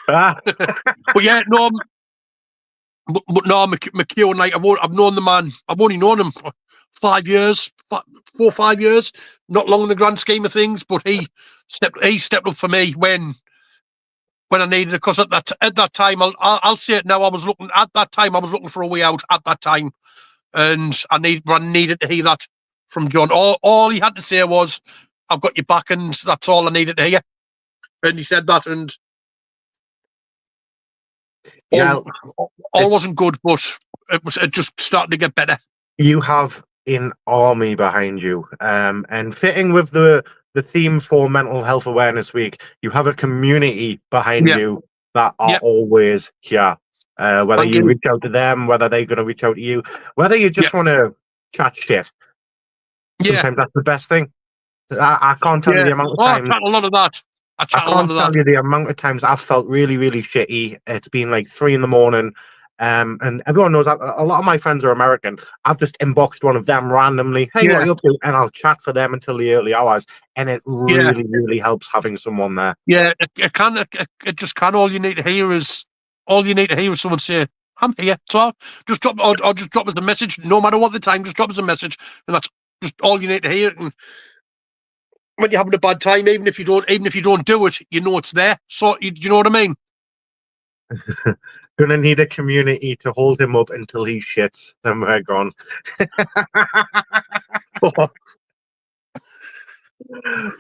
But yeah, no. But no, McEwen. Like I've known the man. I've only known him for 5 years, 4 or 5 years. Not long in the grand scheme of things, but he stepped up for me when I needed it. Because at that time, I'll say it now. I was looking for a way out at that time, and I needed to hear that from John. All he had to say was, "I've got your back," and that's all I needed to hear. And he said that, and all wasn't good, but it just started to get better. You have an army behind you, and fitting with the theme for Mental Health Awareness Week, you have a community behind you that are always here. Whether you reach out to them, whether they're going to reach out to you, whether you just want to chat shit. Sometimes that's the best thing. I can't tell you the amount of times. I chat a lot of that. I can't tell you the amount of times I've felt really, really shitty. It's been like 3 a.m. And everyone knows that a lot of my friends are American. I've just inboxed one of them randomly. Hey, what are you up to? And I'll chat for them until the early hours. And it really, really helps having someone there. Yeah, it just can. All you need to hear is someone say, "I'm here." So just drop us a message, no matter what the time. Just drop us a message, and that's just all you need to hear. And when you're having a bad time, even if you don't do it, you know it's there. So do you know what I mean? Gonna need a community to hold him up until he shits. Then we're gone.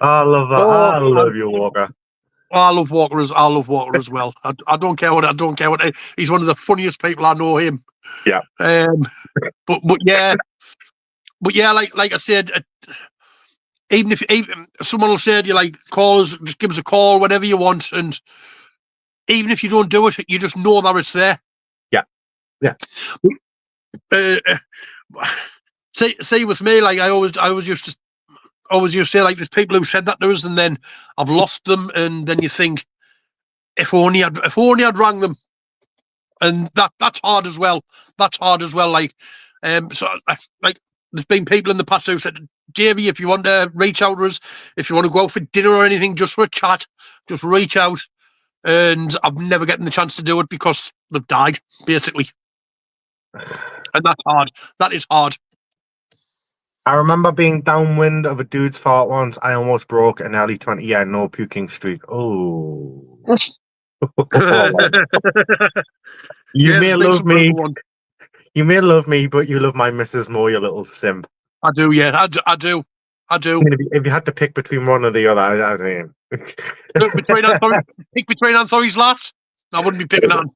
I love that. I love you, Walker. I love Walker as well. I don't care what. He's one of the funniest people I know. Him. Yeah. But yeah, like I said, even if someone will say to you, like, call us, just give us a call, whatever you want, and even if you don't do it, you just know that it's there. Yeah. See with me, like I always used to say, like, there's people who said that to us, and then I've lost them, and then you think, if only I'd rang them, and that's hard as well. That's hard as well. Like, so like there's been people in the past who said, Davey, if you want to reach out to us, if you want to go out for dinner or anything, just for a chat, just reach out. And I've never gotten the chance to do it because they've died, basically. And that's hard. That is hard. I remember being downwind of a dude's fart once. I almost broke an early 20-year no puking streak. Oh. You may love me. You may love me, but you love my missus more, you little simp. I do, yeah. I do. I mean, if you had to pick between one or the other, I mean... Pick between Anthony's last? I wouldn't be picking on.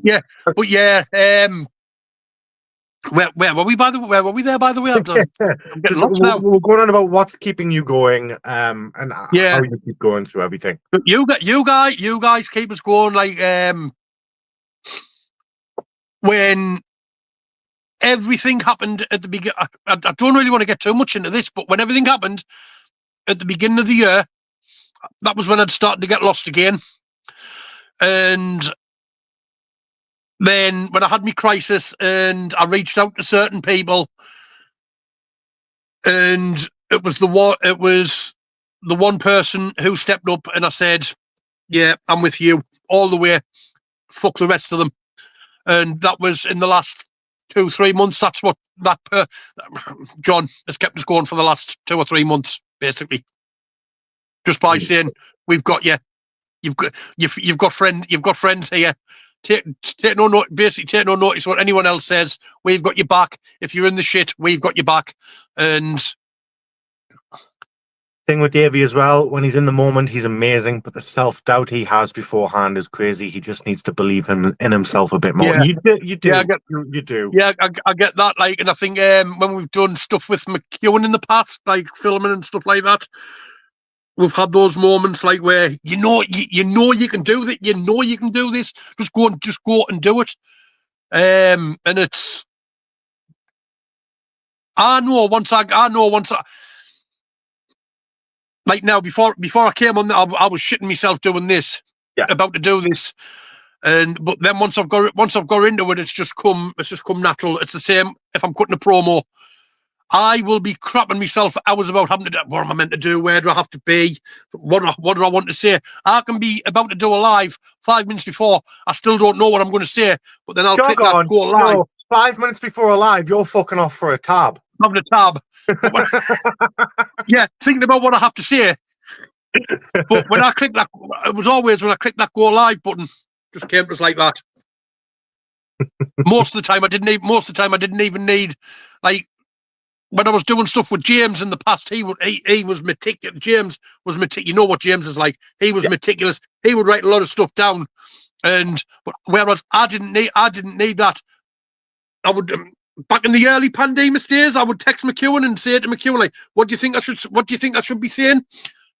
Yeah, but yeah, where were we there, by the way? I'm getting lost now. We're going on about what's keeping you going, and how you keep going through everything. You guys keep us going, like, when everything happened at the beginning. I don't really want to get too much into this, but when everything happened at the beginning of the year, that was when I'd started to get lost again. And then when I had my crisis and I reached out to certain people, and it was the one person who stepped up, and I said, yeah, I'm with you all the way. Fuck the rest of them. And that was in the last 2-3 months. That's what John has kept us going for the last 2 or 3 months, basically. Just by saying, we've got you. You've got friends here. Take no notice what anyone else says. We've got your back. If you're in the shit, we've got your back. And thing with Davey as well, when he's in the moment, he's amazing, but the self-doubt he has beforehand is crazy. He just needs to believe in himself a bit more. Yeah. You do. Yeah, You do. Yeah, I get that. Like, and I think when we've done stuff with McEwen in the past, like filming and stuff like that, we've had those moments like where you know you can do that. You know you can do this. Just go and do it. And it's I know once I like now before I came on, I was shitting myself doing this, about to do this, but then once I've got into it, it's just come natural. It's the same if I'm cutting a promo. I will be crapping myself for hours about having to do, what am I meant to do? Where do I have to be? What do I want to say? I can be about to do a live 5 minutes before. I still don't know what I'm going to say, but then I'll click that, go live. No, 5 minutes before a live, you're fucking off for a tab. Having a tab. Yeah, thinking about what I have to say. But when I click that, it was always when I click that go live button, just came to us like that. Most of the time I didn't even need, like, when I was doing stuff with James in the past, he was meticulous. James was meticulous. You know what James is like. He was meticulous. He would write a lot of stuff down, but whereas I didn't need that. I would back in the early pandemic days, I would text McEwen and say to McEwen, like, what do you think I should be saying?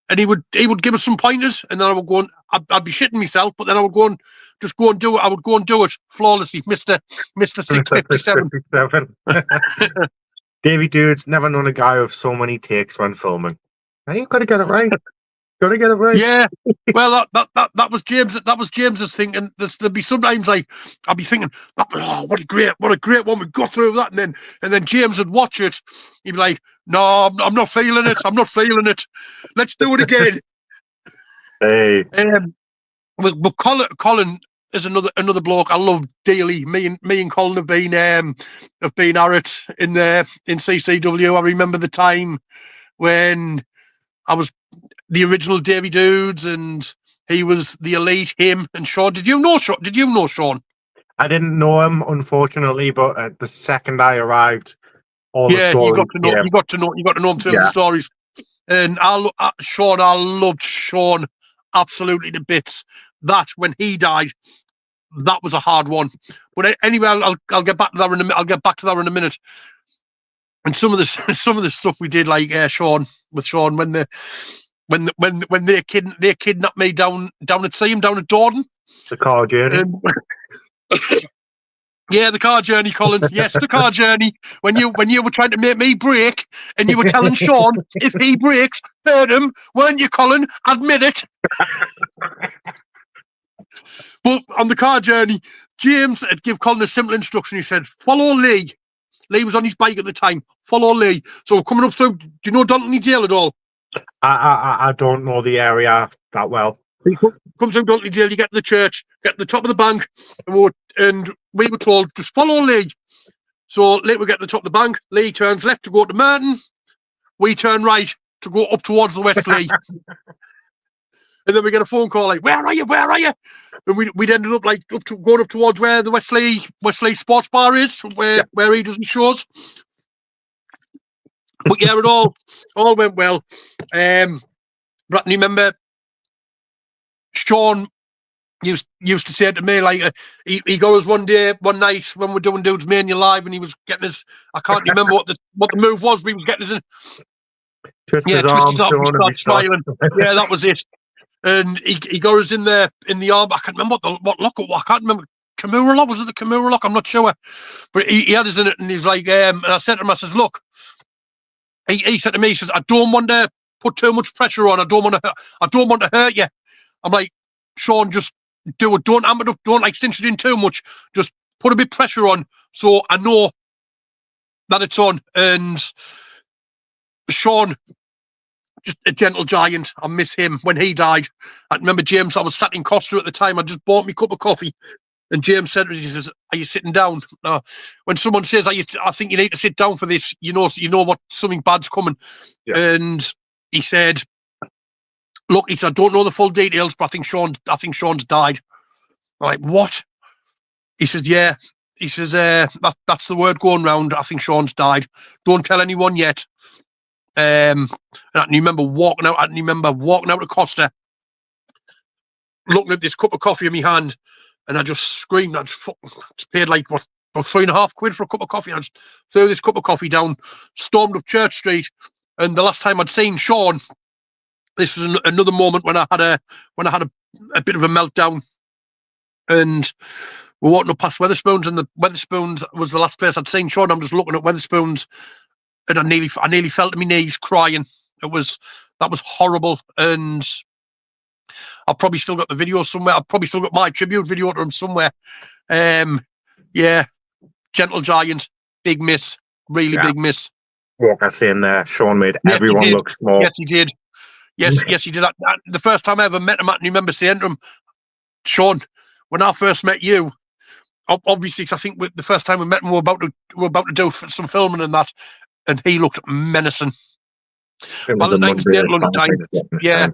And he would give us some pointers, and then I would go and I'd be shitting myself, but then I would go and just go and do it. I would go and do it flawlessly, Mr. 657. Davey dude's never known a guy with so many takes when filming. Now you've got to get it right. Got to get it right. Yeah. Well, that was James. That was James's thing, and there'd be sometimes like I'd be thinking, oh, what a great one we got through that, and then James would watch it. He'd be like, no, I'm not feeling it. I'm not feeling it. Let's do it again. Hey. But Colin, is another bloke I love dearly. Me and Colin have been at it in CCW. I remember the time when I was the original Davy Dudes and he was the Elite. Him and Sean. Did you know Sean? I didn't know him, unfortunately, but the second I arrived, all the Yeah, stories. you got to know him through the stories. And I loved Sean absolutely to bits. That when he died, that was a hard one. But anyway, I'll get back to that in a minute. And some of the stuff we did, like Sean when they kidnapped me down at sea, down at Dordon. The car journey. Yeah, the car journey, Colin. Yes, the car journey. When you were trying to make me break, and you were telling Sean if he breaks, hurt him, weren't you, Colin? Admit it. But on the car journey, James had give Colin a simple instruction. He said, "Follow Lee." Lee was on his bike at the time. Follow Lee. So we're coming up through. Do you know Duntley Dale at all? I don't know the area that well. Come through Duntley Dale, you get to the church, get to the top of the bank, and we were told, just follow Lee. So Lee we get to the top of the bank, Lee turns left to go to Merton, we turn right to go up towards the West Lee. And then we get a phone call like, where are you? And we'd ended up like going up towards where the West Lee Sports Bar is, where he does his shows. But yeah, it all went well. But remember, Sean used to say to me, like, he got us one night when we're doing Dudes Mania Live, and he was getting us, I can't remember what the move was, but he was getting us in. Twist his arm, and start smiling. Yeah, that was it. And he got us in there in the arm. I can't remember what lock it was. I can't remember. Kimura lock? Was it the Kimura lock? I'm not sure. But he had us in it, and he's like, and I said to him, I says, look, he said to me, he says, I don't want to put too much pressure on. I don't want to hurt you. I'm like, Sean, just do it. Don't amp it up. Don't like cinch it in too much. Just put a bit of pressure on so I know that it's on. And Sean, just a gentle giant. I miss him. When he died, I remember James, I was sat in Costa at the time. I just bought me a cup of coffee. And James said, he says, are you sitting down? When someone says, I think you need to sit down for this, you know what, something bad's coming. Yeah. And he said, look, he said, I don't know the full details, but I think Sean's died. I'm like, what? He says, yeah. He says, that's the word going round. I think Sean's died. Don't tell anyone yet. And I remember walking out to Costa, looking at this cup of coffee in my hand, and I just screamed. I just paid like what, about £3.50 for a cup of coffee. I just threw this cup of coffee down, stormed up Church Street. And the last time I'd seen Sean, this was another moment when I had a bit of a meltdown, and we're walking up past Wetherspoons, and the Wetherspoons was the last place I'd seen Sean. I'm just looking at Wetherspoons, and I nearly fell to my knees crying. That was horrible, and I've probably still got the video somewhere. I've probably still got my tribute video to him somewhere. Yeah, gentle giant, big miss, really big miss. Walker saying there, Sean made everyone look small. Yes, he did. Yes, he did. The first time I ever met him, I remember saying to him, Sean, when I first met you, obviously, because I think the first time we met him, we were about to do some filming and that, and he looked menacing. Valentine's Day at lunchtime. Yeah,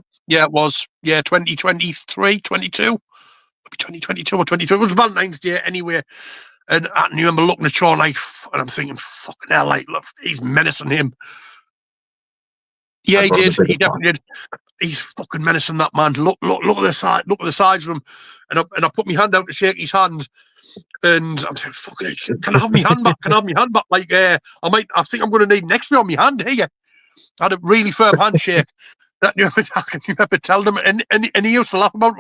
it was. Yeah, 2023, 22. Maybe 2022 or 23. It was Valentine's Day anyway. And I remember looking at Sean like, and I'm thinking, fucking hell, like, look, he's menacing him. Yeah, he did. He definitely did. He's fucking menacing, that man. Look at the side. Look at the size of him. And I put my hand out to shake his hand, and I'm saying, "Fucking, can I have my hand back? Can I have my hand back? Like, I think I'm going to need an X-ray on my hand here." I had a really firm handshake. That I can remember telling him, and he used to laugh about.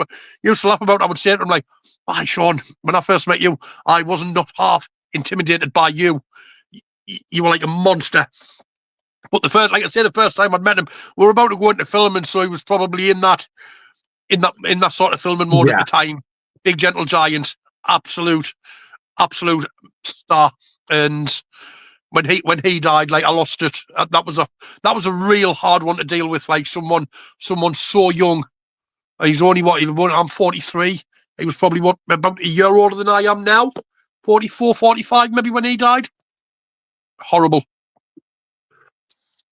I would say to him like, "Hi, Sean. When I first met you, I wasn't not half intimidated by you. You were like a monster." But the first time I'd met him, we were about to go into filming, so he was probably in that sort of filming mode at the time. Big gentle giant, absolute star. And when he died, like, I lost it. That was a real hard one to deal with. Like someone so young. He's only I'm 43, He was probably about a year older than I am now, 44, 45 maybe when he died. Horrible.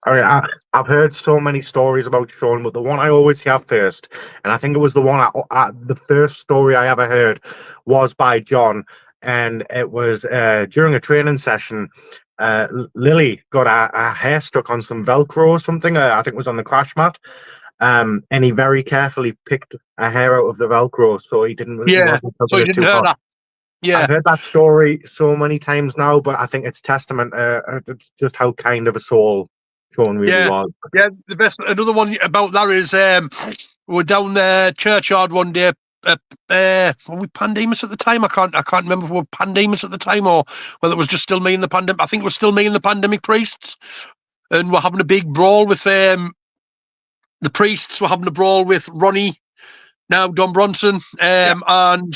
I've heard so many stories about Sean, but the one I always hear first, and I think it was the one the first story I ever heard was by John, and it was during a training session. Lily got a hair stuck on some Velcro or something. I think it was on the crash mat. And he very carefully picked a hair out of the Velcro so he wasn't So cooking he it didn't too hurt hot. that. Yeah. I've heard that story so many times now, but I think it's testament just how kind of a soul Sean really was. Yeah, the best. Another one about that is we were down the churchyard one day. Were we Pandemus at the time? I can't remember if we were Pandemus at the time or whether it was just still me and the pandemic. I think it was still me and the pandemic priests, and we're having a big brawl with the priests. We're having a brawl with Ronnie, now Don Bronson, and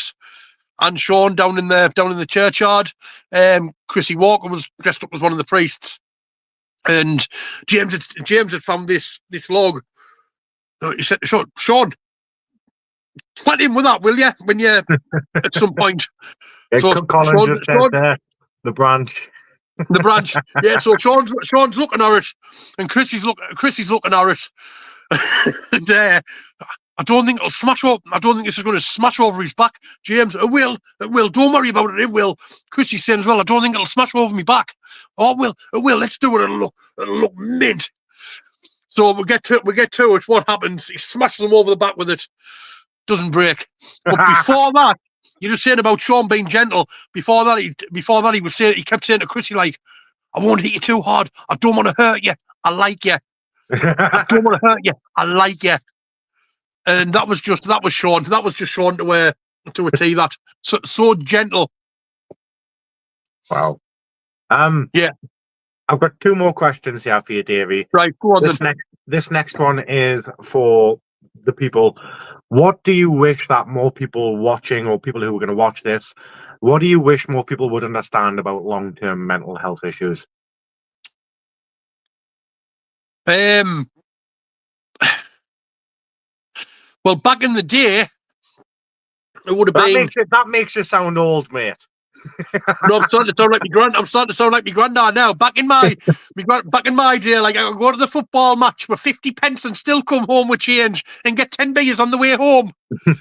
Sean down in the churchyard. Chrissy Walker was dressed up as one of the priests. And James had found this log. He said, Sean, twat him with that, will you? When you at some point. So Colin just said the branch. The branch. Yeah, so Sean's looking at it, and Chrissy's looking at it. And, I don't think it'll smash up. I don't think this is going to smash over his back. James, it will. Don't worry about it. It will. Chrissy's saying as well, I don't think it'll smash over my back. Oh, it will. Let's do it. It'll look mint. So we get to it. What happens? He smashes him over the back with it. Doesn't break. But before that, you're just saying about Sean being gentle. Before that, he kept saying to Chrissy, like, I won't hit you too hard. I don't want to hurt you. I like you. I don't want to hurt you. I like you. And that was Sean. That was just Sean to a T. That so gentle. Wow. Yeah. I've got two more questions here for you, Davey. Right. Go on. This next one is for the people. What do you wish that more people watching or people who are going to watch this? What do you wish more people would understand about long-term mental health issues? Well, back in the day, it would have been. That makes you sound old, mate. No, I'm starting to sound like my granddad now. Back in my day, like I could go to the football match for 50 pence and still come home with change and get 10 beers on the way home.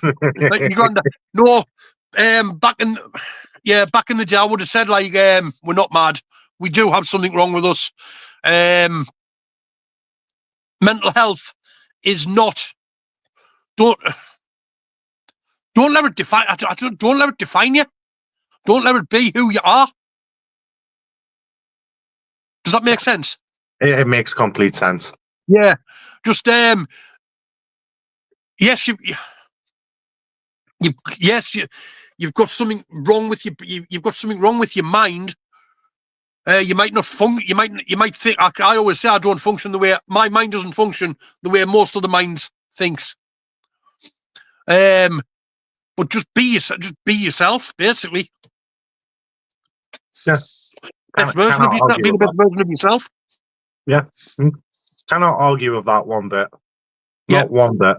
Like my granddad. No, back in the day, I would have said like, we're not mad. We do have something wrong with us. Mental health is not. Don't let it define. Don't let it define you. Don't let it be who you are. Does that make sense? It makes complete sense. Yeah. Just yes, you've got something wrong with you. You've got something wrong with your mind. You might not function. You might think. I always say I don't function the way my mind doesn't function the way most of the minds thinks. But just be yourself, basically. Yeah. Best version of yourself. Be the best version of yourself. Yeah. Cannot argue with that one bit. Yeah. Not one bit.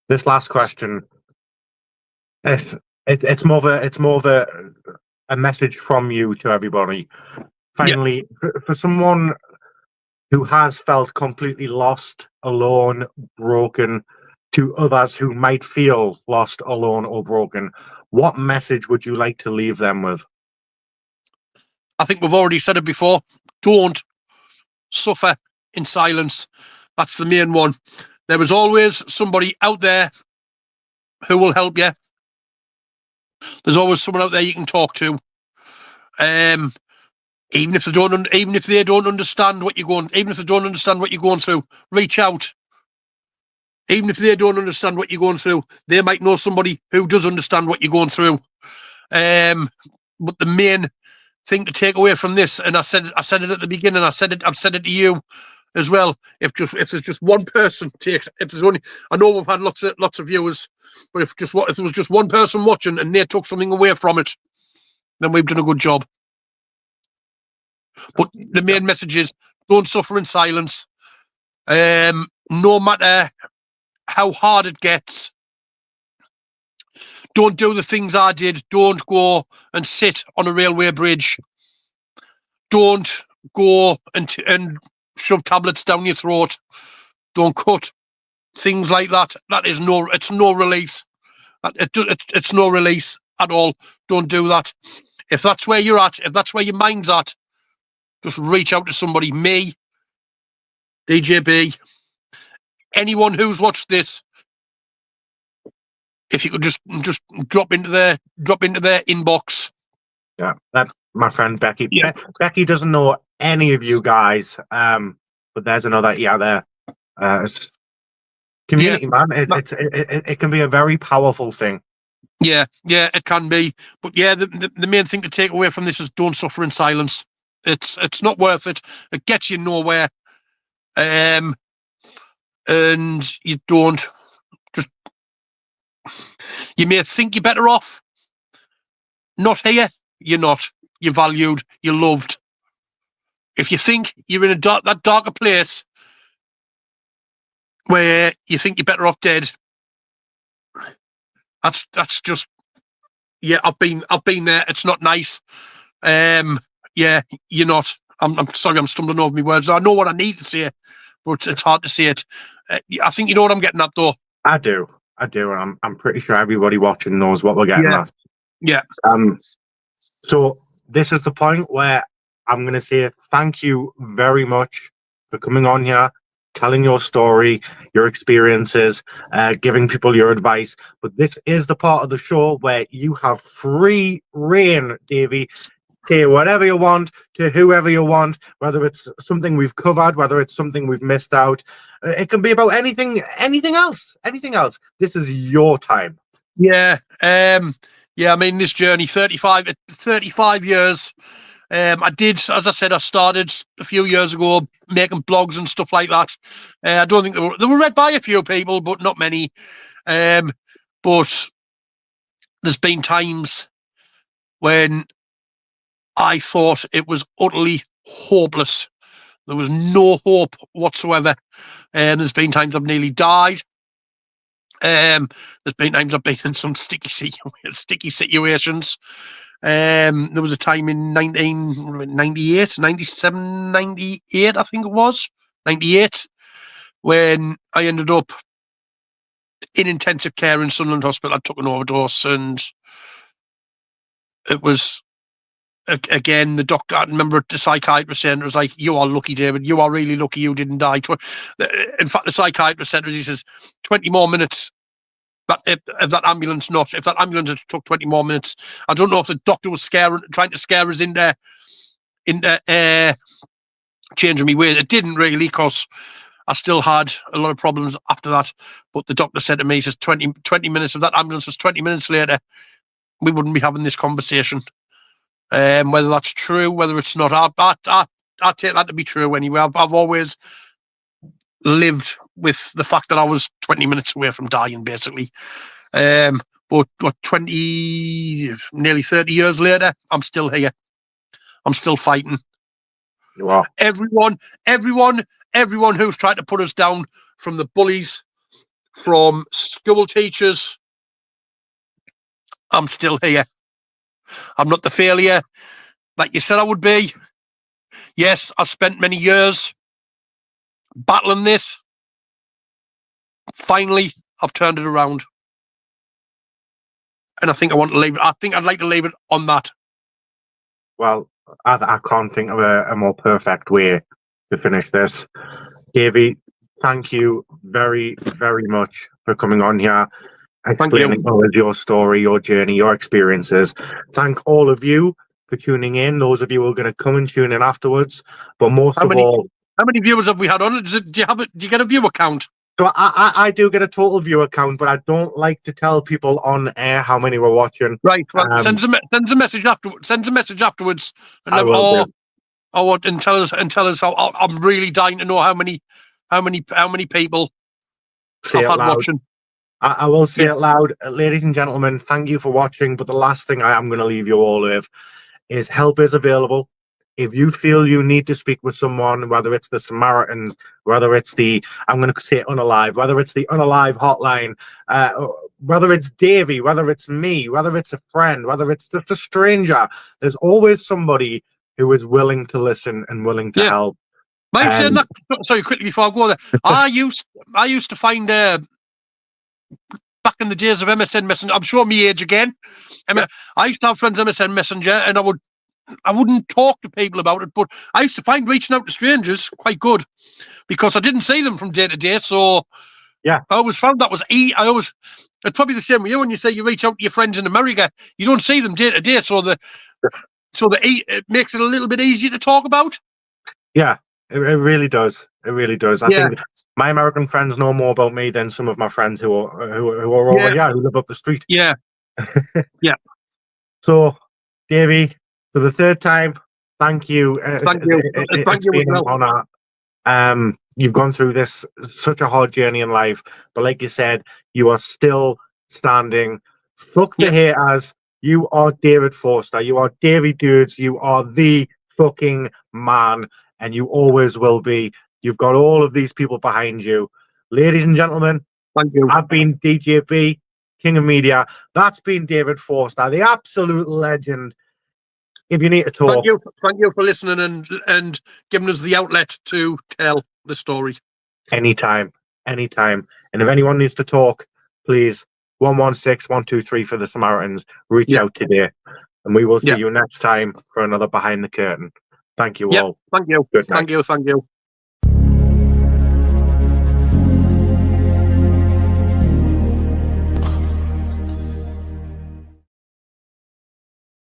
This last question. It's more of a message from you to everybody. Finally, for someone who has felt completely lost, alone, broken, to others who might feel lost, alone, or broken, what message would you like to leave them with? I think we've already said it before. Don't suffer in silence. That's the main one. There is always somebody out there who will help you. There's always someone out there you can talk to. Even if they don't understand what you're going through, reach out. Even if they don't understand what you're going through, they might know somebody who does understand what you're going through. But the main thing to take away from this, and I said it at the beginning, I've said it to you as well. If there's just one person I know we've had lots of viewers, but if there was just one person watching and they took something away from it, then we've done a good job. But the main message is don't suffer in silence. No matter how hard it gets, Don't do the things I did. Don't go and sit on a railway bridge. Don't go and shove tablets down your throat. Don't cut things like that. It's no release. It's no release at all. Don't do that. If that's where you're at, if that's where your mind's at, just reach out to somebody. Me, DJB, anyone who's watched this. If you could just drop into their inbox. Yeah, that's my friend Becky. Yeah. Becky doesn't know any of you guys, but there's another there. It's community, man. It can be a very powerful thing. Yeah, it can be. But yeah, the main thing to take away from this is don't suffer in silence. It's not worth it. It gets you nowhere. And you don't just. You may think you're better off. Not here. You're not. You're valued. You're loved. If you think you're in that darker place where you think you're better off dead, that's just. Yeah, I've been there. It's not nice. Yeah, you're not. I'm sorry. I'm stumbling over my words. I know what I need to say, but it's hard to say it. I think you know what I'm getting at, though. I do. I'm pretty sure everybody watching knows what we're getting at. Yeah. So this is the point where I'm going to say thank you very much for coming on here, telling your story, your experiences, giving people your advice. But this is the part of the show where you have free reign, Davey. Say whatever you want to whoever you want, whether it's something we've covered, whether it's something we've missed out. It can be about anything else. This is your time. Yeah. Yeah, I mean, this journey, 35 years. I did, as I said, I started a few years ago making blogs and stuff like that. I don't think they were read by a few people, but not many. But there's been times when I thought it was utterly hopeless. There was no hope whatsoever. And there's been times I've nearly died. There's been times I've been in some sticky situations. There was a time in 1998, 97, 98, I think it was, 98, when I ended up in intensive care in Sunderland Hospital. I took an overdose, and it was, again, the doctor, I remember the psychiatrist saying, it was like, you are lucky, David. You are really lucky you didn't die. In fact, the psychiatrist said, he says, 20 more minutes. But if that ambulance had took 20 more minutes, I don't know if the doctor was trying to scare us into changing me ways. It didn't really, because I still had a lot of problems after that. But the doctor said to me, he says, 20 minutes, if that ambulance was 20 minutes later, we wouldn't be having this conversation. Whether that's true, whether it's not, I take that to be true anyway. I've always lived with the fact that I was 20 minutes away from dying, basically. But what, 20, nearly 30 years later, I'm still here. I'm still fighting. You are. Everyone who's tried to put us down, from the bullies, from school teachers, I'm still here. I'm not the failure that you said I would be. Yes, I spent many years battling this. Finally, I've turned it around. And I think I'd like to leave it on that. Well, I can't think of a more perfect way to finish this. Davey, thank you very, very much for coming on here, explaining all of your story, your journey, your experiences. Thank all of you for tuning in. Those of you who are going to come and tune in afterwards. But most of all, how many viewers have we had on it? Do you get a viewer count? So I do get a total viewer count, but I don't like to tell people on air how many we're watching. Right. Well, send a message afterwards. And and tell us how. I'm really dying to know how many people say I've it had loud. watching. I will say it loud, ladies and gentlemen. Thank you for watching. But the last thing I am going to leave you all with is help is available. If you feel you need to speak with someone, whether it's the Samaritan, whether it's the, I'm going to say unalive, whether it's the unalive hotline, whether it's Davey, whether it's me, whether it's a friend, whether it's just a stranger, there's always somebody who is willing to listen and willing to help. Mind saying that, sorry, quickly before I go there, I used to find back in the days of MSN Messenger, I'm sure me age again. I mean, I used to have friends on MSN Messenger, and I wouldn't talk to people about it, but I used to find reaching out to strangers quite good because I didn't see them from day to day. So I always found that was it's probably the same with you when you say you reach out to your friends in America, you don't see them day to day, so it makes it a little bit easier to talk about. Yeah. It really does. It really does. I think my American friends know more about me than some of my friends who are over here, who live up the street. Yeah. Yeah. So, Davey, for the third time, thank you. Thank you. It's been an honor. You've gone through this such a hard journey in life, but like you said, you are still standing. Fuck the haters. You are David Forster. You are Davey Dudes. You are the fucking man. And you always will be. You've got all of these people behind you. Ladies and gentlemen, thank you. I've been DJ B, King of Media. That's been David Forster, the absolute legend. If you need to talk. Thank you for listening and giving us the outlet to tell the story. Anytime. And if anyone needs to talk, please, 116-123 for the Samaritans. Reach out today. And we will see you next time for another Behind the Curtain. Thank you all. Thank you. Good night. Thank you.